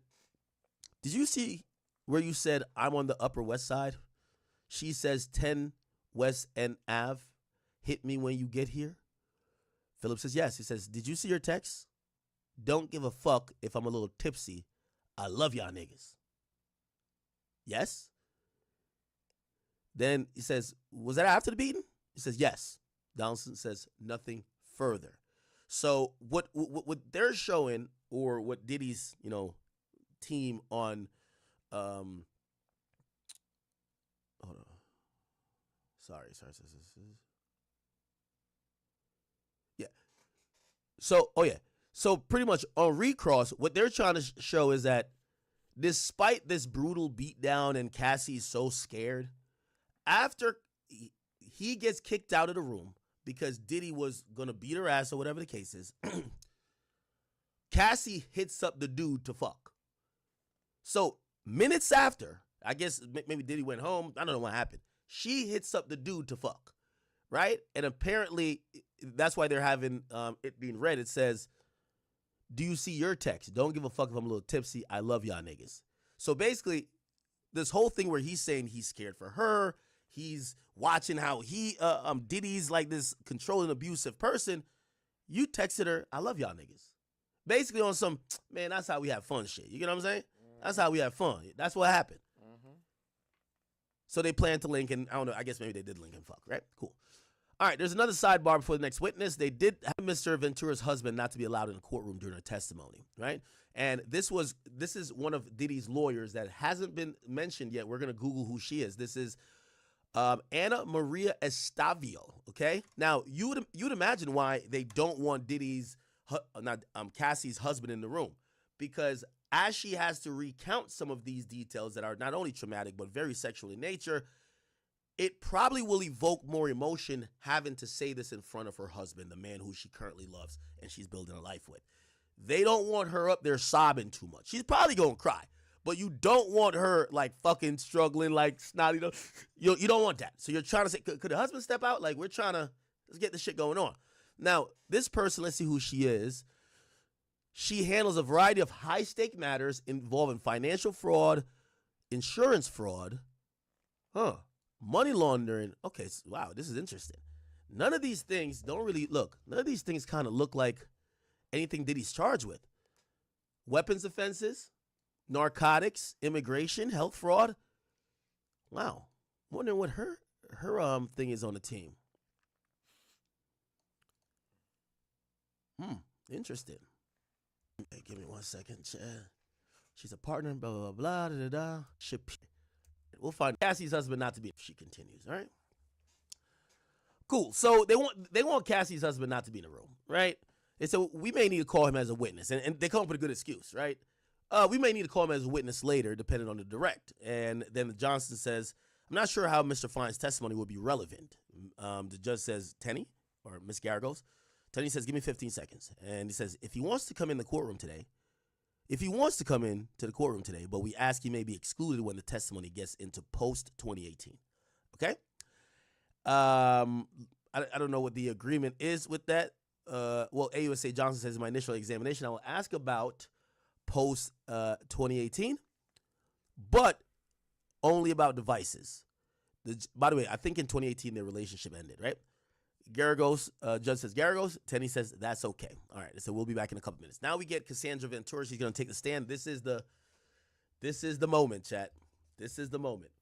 did you see where you said, I'm on the Upper West Side? She says 10 West End Ave. Hit me when you get here. Philip says, yes. He says, did you see your text? Don't give a fuck if I'm a little tipsy. I love y'all niggas. Yes. Then he says, was that after the beating? He says, yes. Donaldson says, nothing further. So what they're showing, or what Diddy's, team on, hold on. Sorry. Yeah. So, So pretty much on recross, what they're trying to show is that despite this brutal beatdown and Cassie's so scared, after he gets kicked out of the room because Diddy was going to beat her ass or whatever the case is, Cassie hits up the dude to fuck. So minutes after, I guess maybe Diddy went home. I don't know what happened. She hits up the dude to fuck, right? And apparently that's why they're having it being read. It says, do you see your text? Don't give a fuck if I'm a little tipsy. I love y'all niggas. So basically, this whole thing where he's saying he's scared for her, he's watching how Diddy's like this controlling, abusive person. You texted her, I love y'all niggas. Basically on some, man, that's how we have fun shit. You get what I'm saying? That's how we have fun. That's what happened. So they plan to link, and I don't know, I guess maybe they did link and fuck, right? Cool. All right, there's another sidebar before the next witness. They did have Mr. Ventura's husband not to be allowed in the courtroom during her testimony, right? And this is one of Diddy's lawyers that hasn't been mentioned yet. We're going to Google who she is. This is Ana Maria Estavio, okay? Now, you'd imagine why they don't want Cassie's husband in the room, because as she has to recount some of these details that are not only traumatic but very sexual in nature, it probably will evoke more emotion having to say this in front of her husband, the man who she currently loves and she's building a life with. They don't want her up there sobbing too much. She's probably going to cry, but you don't want her like fucking struggling like snotty. You don't want that. So you're trying to say, could the husband step out? Like, let's get this shit going on. Now, this person, let's see who she is. She handles a variety of high-stake matters involving financial fraud, insurance fraud, money laundering. Okay, so, wow, this is interesting. None of these things none of these things kind of look like anything Diddy's charged with. Weapons offenses, narcotics, immigration, health fraud. Wow. Wondering what her thing is on the team. Interesting. Hey, give me 1 second. She's a partner, blah, blah, blah, da, da, da. We'll find Cassie's husband not to be if she continues, all right? Cool. So they want Cassie's husband not to be in the room, right? And so we may need to call him as a witness. And they come up with a good excuse, right? We may need to call him as a witness later, depending on the direct. And then Johnson says, I'm not sure how Mr. Fine's testimony would be relevant. The judge says, Tenny, or Miss Garagos, Teddy says, give me 15 seconds. And he says, if he wants to come in the courtroom today, but we ask he may be excluded when the testimony gets into post-2018. Okay? I don't know what the agreement is with that. Well, AUSA Johnson says in my initial examination, I will ask about post-2018, but only about devices. By the way, I think in 2018 their relationship ended, right? Garagos, judge says Garagos. Teddy says that's okay. All right, so we'll be back in a couple minutes. Now we get Cassandra Ventura. She's going to take the stand. This is the moment, chat. This is the moment.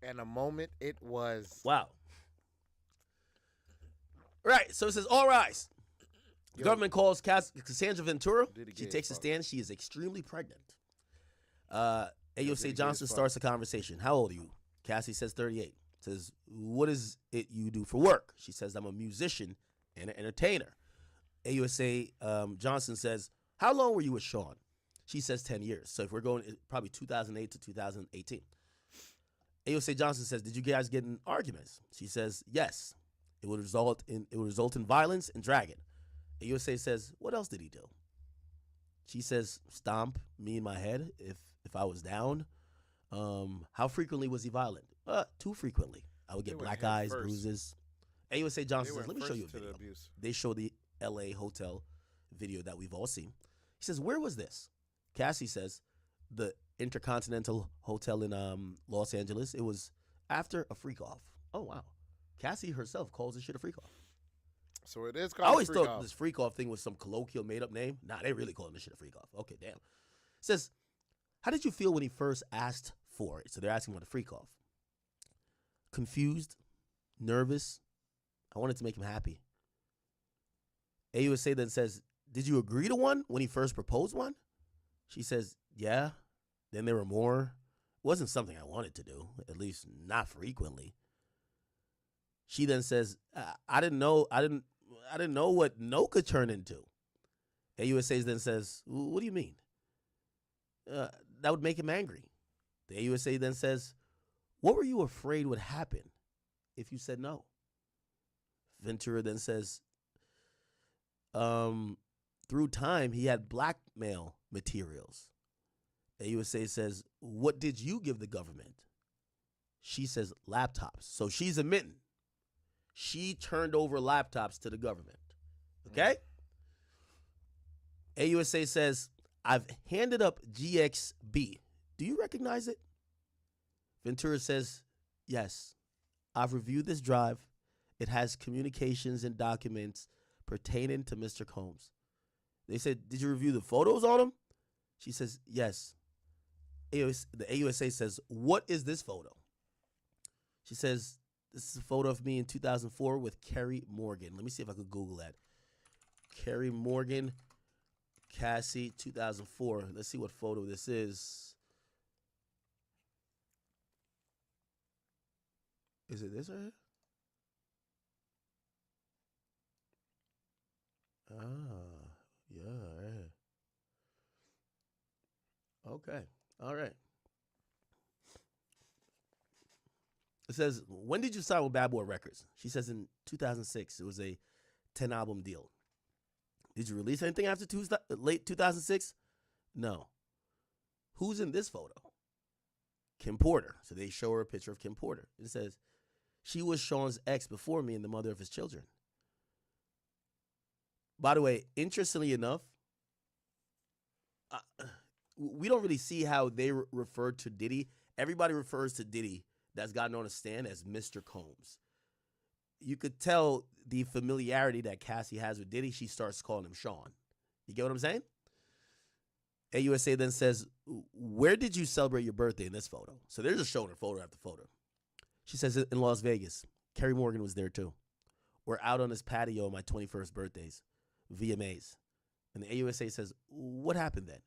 And a moment it was. Wow. Right, so it says, all rise. The government calls Cassandra Ventura. She takes a stand. She is extremely pregnant. AUSA Johnson starts the conversation. How old are you? Cassie says 38. Says, what is it you do for work? She says, I'm a musician and an entertainer. AUSA Johnson says, how long were you with Sean? She says 10 years. So if we're going probably 2008 to 2018. AUSA Johnson says, did you guys get in arguments? She says, yes. It would result in violence and dragging. AUSA says, what else did he do? She says, stomp me in my head if I was down. How frequently was he violent? Too frequently. I would get black eyes, bruises. AUSA Johnson says, let me show you a video. They show the LA hotel video that we've all seen. He says, where was this? Cassie says, the Intercontinental Hotel in Los Angeles. It was after a freak-off. Oh, wow. Cassie herself calls this shit a freak-off. So it is called I always freak-off. thought this freak-off thing was some colloquial made-up name. Nah, they really calling this shit a freak-off. Okay, damn. It says, how did you feel when he first asked for it? So they're asking about a freak-off. Confused, nervous. I wanted to make him happy. AUSA then says, did you agree to one when he first proposed one? She says, yeah. Then there were more. It wasn't something I wanted to do, at least not frequently. She then says, I didn't know what no could turn into. AUSA then says, what do you mean? That would make him angry. The AUSA then says, what were you afraid would happen if you said no? Ventura then says, through time, he had blackmail materials. AUSA says, what did you give the government? She says, laptops. So she's admitting she turned over laptops to the government. Okay? AUSA says, I've handed up GXB. Do you recognize it? Ventura says, yes. I've reviewed this drive. It has communications and documents pertaining to Mr. Combs. They said, did you review the photos on him? She says, yes. The AUSA says, what is this photo? She says, this is a photo of me in 2004 with Kerry Morgan. Let me see if I could Google that. Kerry Morgan, Cassie, 2004. Let's see what photo this is. Is it this right here? Yeah, right. Okay, all right. It says, when did you sign with Bad Boy Records? She says in 2006. It was a 10-album deal. Did you release anything after late 2006? No. Who's in this photo? Kim Porter. So they show her a picture of Kim Porter. It says, she was Sean's ex before me and the mother of his children. By the way, interestingly enough, we don't really see how they refer to Diddy. Everybody refers to Diddy that's gotten on a stand as Mr. Combs. You could tell the familiarity that Cassie has with Diddy. She starts calling him Sean. You get what I'm saying? AUSA then says, where did you celebrate your birthday in this photo? So they're just showing her photo after photo. She says in Las Vegas. Kerry Morgan was there too. We're out on this patio on my 21st birthdays. VMAs. And the AUSA says, what happened then?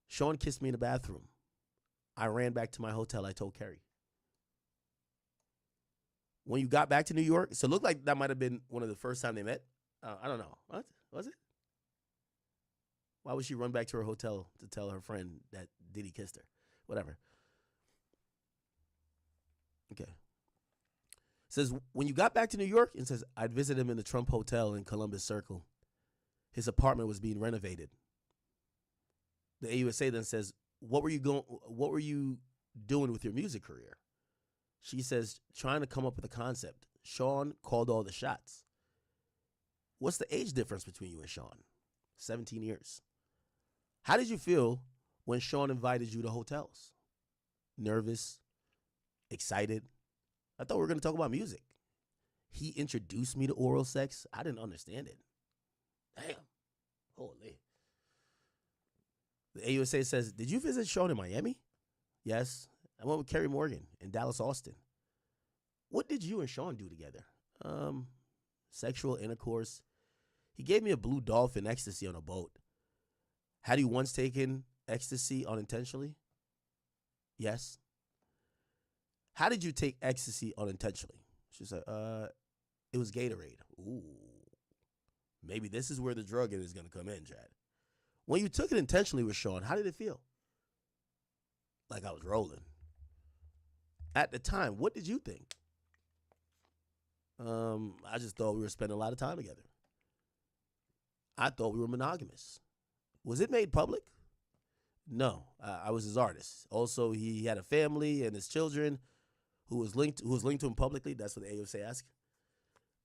Sean kissed me in the bathroom. I ran back to my hotel. I told Kerry. When you got back to New York, so it looked like that might have been one of the first time they met. I don't know. What? Was it? Why would she run back to her hotel to tell her friend that Diddy kissed her? Whatever. Okay. It Says, when you got back to New York, and says, I'd visit him in the Trump Hotel in Columbus Circle. His apartment was being renovated. The AUSA then says, what were you doing with your music career? She says, trying to come up with a concept. Sean called all the shots. What's the age difference between you and Sean? 17 years. How did you feel when Sean invited you to hotels? Nervous? Excited? I thought we were going to talk about music. He introduced me to oral sex. I didn't understand it. Damn. Holy. The AUSA says, did you visit Sean in Miami? Yes. I went with Kerry Morgan in Dallas, Austin. What did you and Sean do together? Sexual intercourse. He gave me a blue dolphin ecstasy on a boat. Had you once taken ecstasy unintentionally? Yes. How did you take ecstasy unintentionally? She's like, it was Gatorade. Ooh. Maybe this is where the drug is going to come in, Chad. When you took it intentionally with Sean, how did it feel? Like I was rolling. At the time, what did you think? I just thought we were spending a lot of time together. I thought we were monogamous. Was it made public? No, I was his artist. Also, he had a family and his children who was linked to him publicly. That's what the AUSA asked.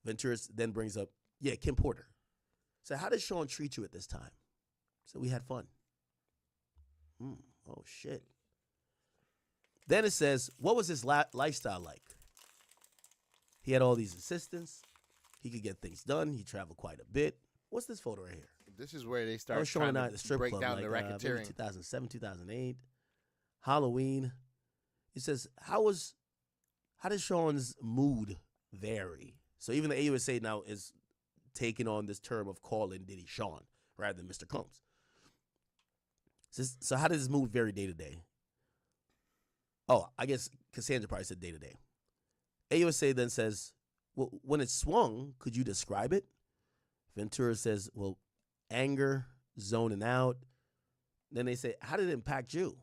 Venturis then brings up, yeah, Kim Porter. So how did Sean treat you at this time? So we had fun. Oh, shit. Then it says, what was his lifestyle like? He had all these assistants. He could get things done. He traveled quite a bit. What's this photo right here? This is where they start showing trying the to strip break club, down the maybe racketeering. 2007, 2008. Halloween. He says, how did Sean's mood vary? So even the AUSA now is taking on this term of calling Diddy Sean rather than Mr. Combs. So how does his mood vary day to day? Oh, I guess Cassandra probably said day to day. AUSA then says, well, when it swung, could you describe it? Ventura says, well, anger, zoning out. Then they say, how did it impact you?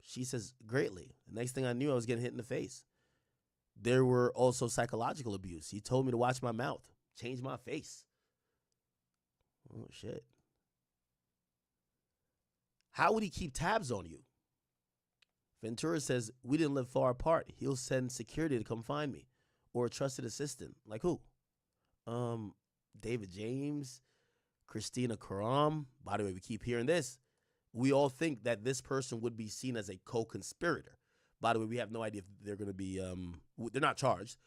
She says, greatly. The next thing I knew, I was getting hit in the face. There were also psychological abuse. He told me to watch my mouth, change my face. Oh, shit. How would he keep tabs on you? Ventura says, we didn't live far apart. He'll send security to come find me. Or a trusted assistant. Like who? David James, Christina Karam. By the way, we keep hearing this. We all think that this person would be seen as a co-conspirator. By the way, we have no idea if they're going to be, they're not charged,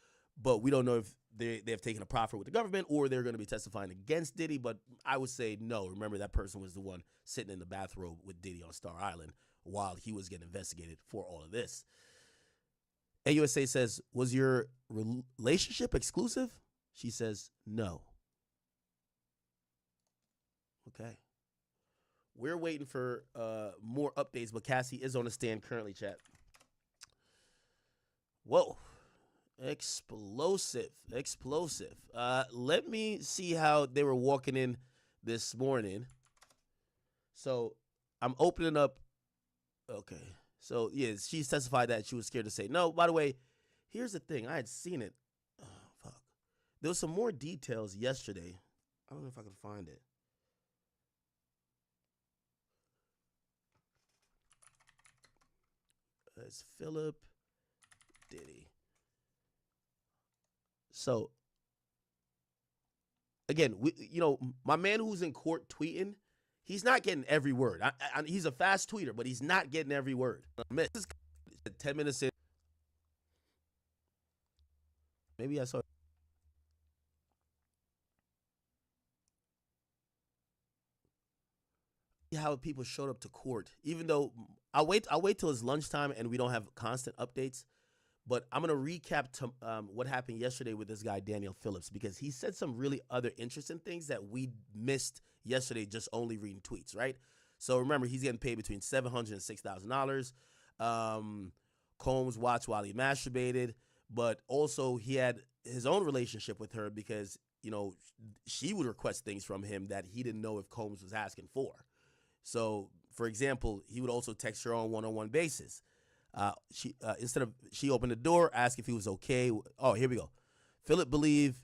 but we don't know if they have taken a proffer with the government or they're going to be testifying against Diddy, but I would say no. Remember, that person was the one sitting in the bathrobe with Diddy on Star Island while he was getting investigated for all of this. AUSA says, was your relationship exclusive? She says, no. Okay. We're waiting for more updates, but Cassie is on the stand currently, chat. Whoa. Explosive. Let me see how they were walking in this morning. So I'm opening up. Okay. So, yeah, she's testified that she was scared to say no. By the way, here's the thing. I had seen it. Oh, fuck. There was some more details yesterday. I don't know if I can find it. It's Philip Diddy. So, again, my man who's in court tweeting, he's not getting every word. He's a fast tweeter, but he's not getting every word. This is 10 minutes in. Maybe I saw how people showed up to court. Even though I'll wait till it's lunchtime and we don't have constant updates. But I'm gonna recap what happened yesterday with this guy Daniel Phillips, because he said some really other interesting things that we missed yesterday just only reading tweets, right? So remember, he's getting paid between $700 and $6,000. Combs watched while he masturbated, but also he had his own relationship with her because, she would request things from him that he didn't know if Combs was asking for. So, for example, he would also text her on one-on-one basis. She opened the door, asked if he was okay. Oh, here we go. Philip believed.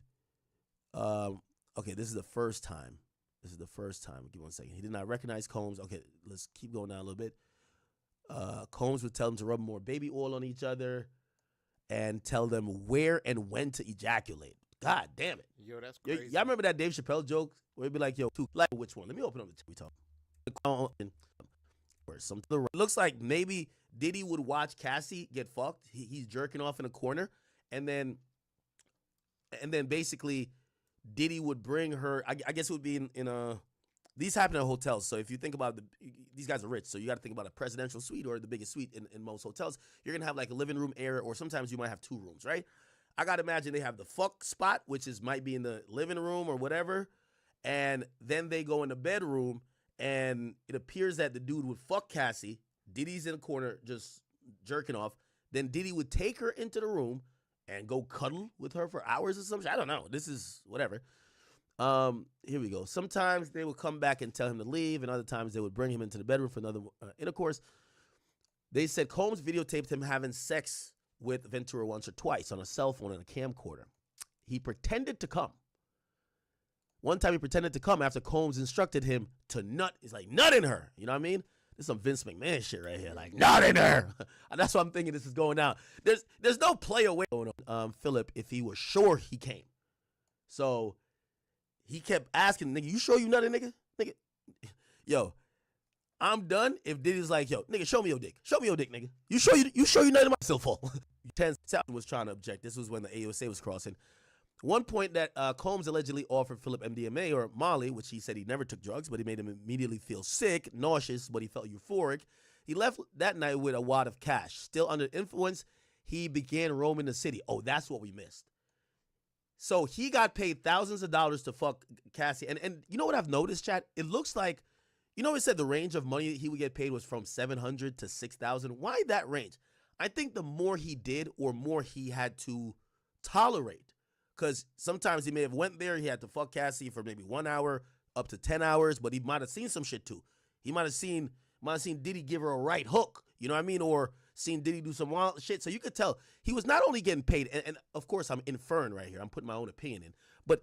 Okay, this is the first time. Give me 1 second. He did not recognize Combs. Okay, let's keep going down a little bit. Combs would tell them to rub more baby oil on each other and tell them where and when to ejaculate. God damn it. Yo, that's crazy. Y'all remember that Dave Chappelle joke where he'd be like, yo, like which one? Let me open up the talk. It looks like maybe Diddy would watch Cassie get fucked. He's jerking off in a corner, and then basically Diddy would bring her. I guess it would be in a. These happen at hotels. So if you think about these guys are rich, so you got to think about a presidential suite or the biggest suite in most hotels. You're gonna have like a living room area, or sometimes you might have 2 rooms, right? I gotta imagine they have the fuck spot, which might be in the living room or whatever, and then they go in the bedroom. And it appears that the dude would fuck Cassie. Diddy's in the corner just jerking off. Then Diddy would take her into the room and go cuddle with her for hours or something. I don't know. This is whatever. Here we go. Sometimes they would come back and tell him to leave, and other times they would bring him into the bedroom for another intercourse. They said Combs videotaped him having sex with Ventura once or twice on a cell phone and a camcorder. He pretended to come. One time he pretended to come after Combs instructed him to nut. He's like, nut in her. You know what I mean? This is some Vince McMahon shit right here. Like, nut in her. That's what I'm thinking this is going down. There's no play away going on Philip if he was sure he came. So he kept asking, nigga, you sure you nutted, nigga? Nigga, yo, I'm done if Diddy's like, yo, nigga, show me your dick. Show me your dick, nigga. You sure you nutted my cell phone? 10 was trying to object. This was when the AUSA was crossing. One point that Combs allegedly offered Philip MDMA or Molly, which he said he never took drugs, but he made him immediately feel sick, nauseous, but he felt euphoric. He left that night with a wad of cash. Still under influence, he began roaming the city. Oh, that's what we missed. So he got paid thousands of dollars to fuck Cassie. And you know what I've noticed, chat? It looks like, you know, it said the range of money he would get paid was from $700 to $6,000. Why that range? I think the more he did or more he had to tolerate. Because sometimes he may have went there, he had to fuck Cassie for maybe 1 hour, up to 10 hours, but he might have seen some shit too. He might have seen Diddy give her a right hook, you know what I mean? Or seen Diddy do some wild shit. So you could tell he was not only getting paid, and of course I'm inferring right here, I'm putting my own opinion in, but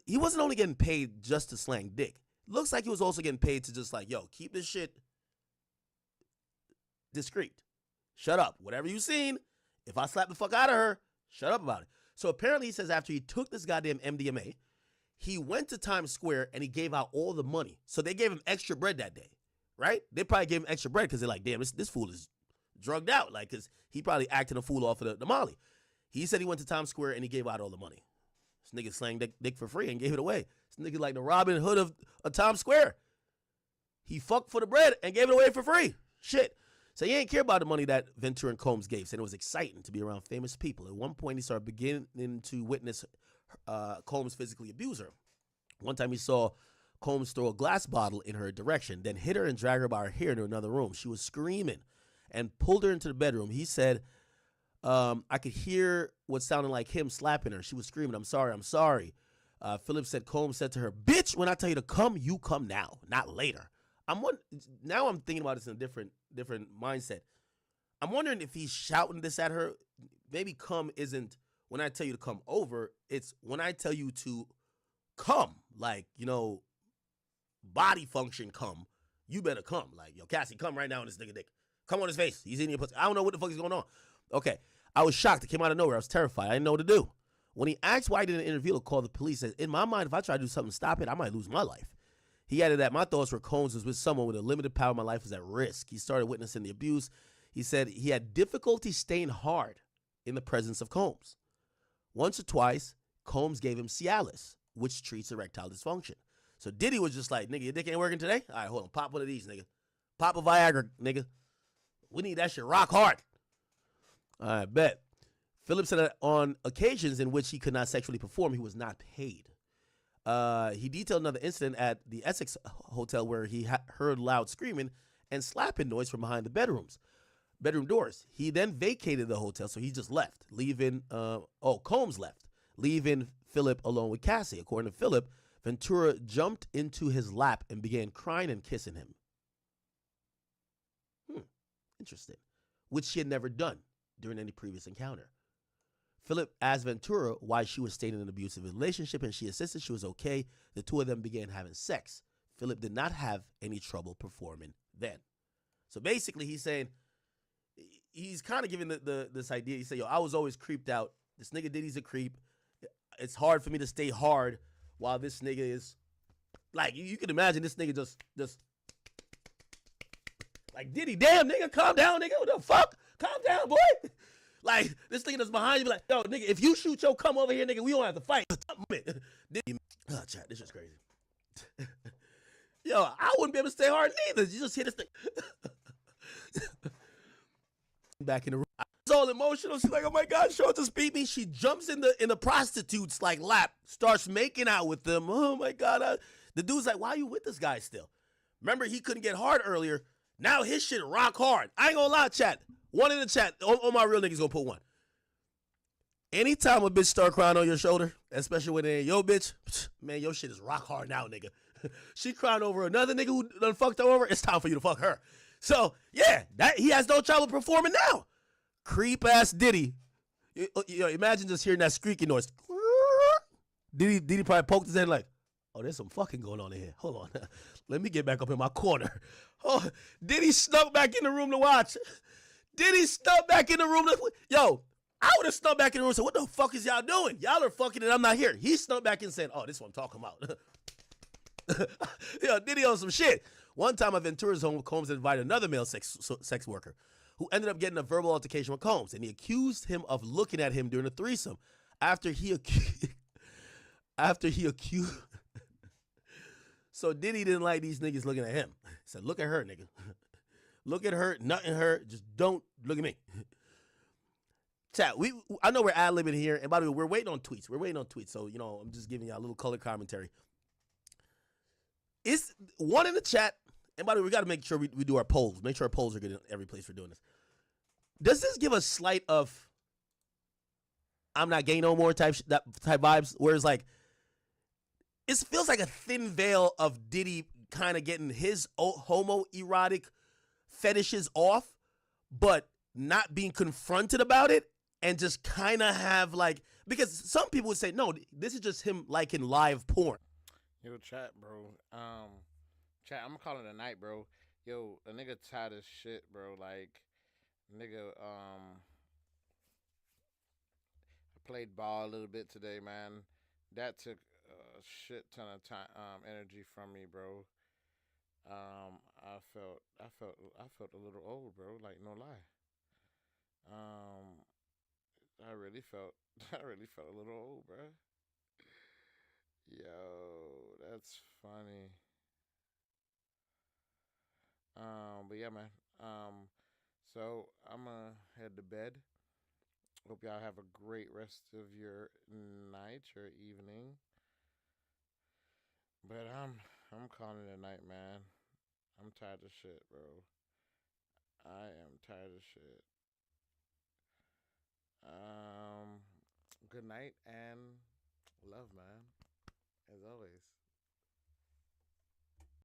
he wasn't only getting paid just to slang dick. Looks like he was also getting paid to just like, yo, keep this shit discreet. Shut up. Whatever you seen, if I slap the fuck out of her, shut up about it. So apparently he says after he took this goddamn MDMA, he went to Times Square and he gave out all the money. So they gave him extra bread that day, right? They probably gave him extra bread because they're like, damn, this fool is drugged out. Like, because he probably acting a fool off of the Molly. He said he went to Times Square and he gave out all the money. This nigga slang dick for free and gave it away. This nigga like the Robin Hood of Times Square. He fucked for the bread and gave it away for free. Shit. So he ain't care about the money that Ventura and Combs gave. Said it was exciting to be around famous people. At one point, he started beginning to witness Combs physically abuse her. One time he saw Combs throw a glass bottle in her direction, then hit her and drag her by her hair to another room. She was screaming and pulled her into the bedroom. He said, I could hear what sounded like him slapping her. She was screaming, I'm sorry, I'm sorry. Philip said Combs said to her, bitch, when I tell you to come, you come now, not later. Now I'm thinking about this in a different mindset. I'm wondering if he's shouting this at her. Maybe come isn't when I tell you to come over. It's when I tell you to come. Like, you know, body function come. You better come. Like, yo, Cassie, come right now on this nigga dick. Come on his face. He's in your pussy. I don't know what the fuck is going on. Okay. I was shocked. It came out of nowhere. I was terrified. I didn't know what to do. When he asked why he didn't interview or call the police, said, in my mind, if I try to do something to stop it, I might lose my life. He added that my thoughts were Combs was with someone with a limited power. My life was at risk. He started witnessing the abuse. He said he had difficulty staying hard in the presence of Combs. Once or twice, Combs gave him Cialis, which treats erectile dysfunction. So Diddy was just like, nigga, your dick ain't working today? All right, hold on. Pop one of these, nigga. Pop a Viagra, nigga. We need that shit rock hard. All right, bet. Philip said that on occasions in which he could not sexually perform, he was not paid. He detailed another incident at the Essex Hotel where he heard loud screaming and slapping noise from behind the bedroom doors. He then vacated the hotel, so he just left, leaving, Combs left, leaving Philip alone with Cassie. According to Philip, Ventura jumped into his lap and began crying and kissing him. Interesting. which she had never done during any previous encounter. Philip asked Ventura why she was staying in an abusive relationship, and she insisted she was okay. The two of them began having sex. Philip did not have any trouble performing then. So basically, he's saying, he's kind of giving this idea. He said, yo, I was always creeped out. This nigga Diddy's a creep. It's hard for me to stay hard while this nigga is, like, you can imagine this nigga just like, Diddy, damn, nigga, calm down, nigga. What the fuck? Calm down, boy. Like, this nigga that's behind you be like, yo, nigga, if you shoot your come over here, nigga, we don't have to fight. Oh, chat, this is crazy. Yo, I wouldn't be able to stay hard neither. You just hear this thing. Back in the room. It's all emotional. She's like, oh my God, Sean just beat me. She jumps in the prostitute's like lap, starts making out with them. Oh my God. The dude's like, why are you with this guy still? Remember, he couldn't get hard earlier. Now his shit rock hard. I ain't gonna lie, chat. One in the chat, all my real niggas gonna put one. Anytime a bitch start crying on your shoulder, especially when it ain't your bitch, man, your shit is rock hard now, nigga. She crying over another nigga who done fucked her over, it's time for you to fuck her. So, yeah, that he has no trouble performing now. Creep-ass Diddy. You know, imagine just hearing that squeaky noise. Diddy probably poked his head like, oh, there's some fucking going on in here. Hold on. Let me get back up in my corner. Oh, Diddy snuck back in the room to watch. Diddy snuck back in the room to... Yo, I would have snuck back in the room and said, what the fuck is y'all doing? Y'all are fucking and I'm not here. He snuck back in saying, oh, this is what I'm talking about. Yo, Diddy on some shit. One time at Ventura's home, Combs invited another male sex worker who ended up getting a verbal altercation with Combs, and he accused him of looking at him during a threesome. After he accused... So Diddy didn't like these niggas looking at him. He said, look at her, nigga. Look at her, nothing her, just don't look at me. Chat, I know we're ad-libbing here, and by the way, we're waiting on tweets. So, you know, I'm just giving y'all a little color commentary. Is one in the chat, and by the way, we got to make sure we do our polls. Make sure our polls are good in every place we're doing this. Does this give a slight of I'm not gay no more type vibes? Whereas, like, it feels like a thin veil of Diddy kind of getting his homoerotic fetishes off, but not being confronted about it, and just kind of have like, because some people would say, no, this is just him liking live porn. Yo, chat, bro. Chat, I'm gonna call it a night, bro. Yo, a nigga tired as shit, bro. Like, nigga, I played ball a little bit today, man. That took a shit ton of time, energy from me, bro. I felt a little old, bro. Like, no lie. I really felt a little old, bro. Yo, that's funny. But yeah, man. So I'm gonna head to bed. Hope y'all have a great rest of your night or evening. But I'm calling it a night, man. I'm tired of shit, bro. I am tired of shit. Good night and love, man. As always.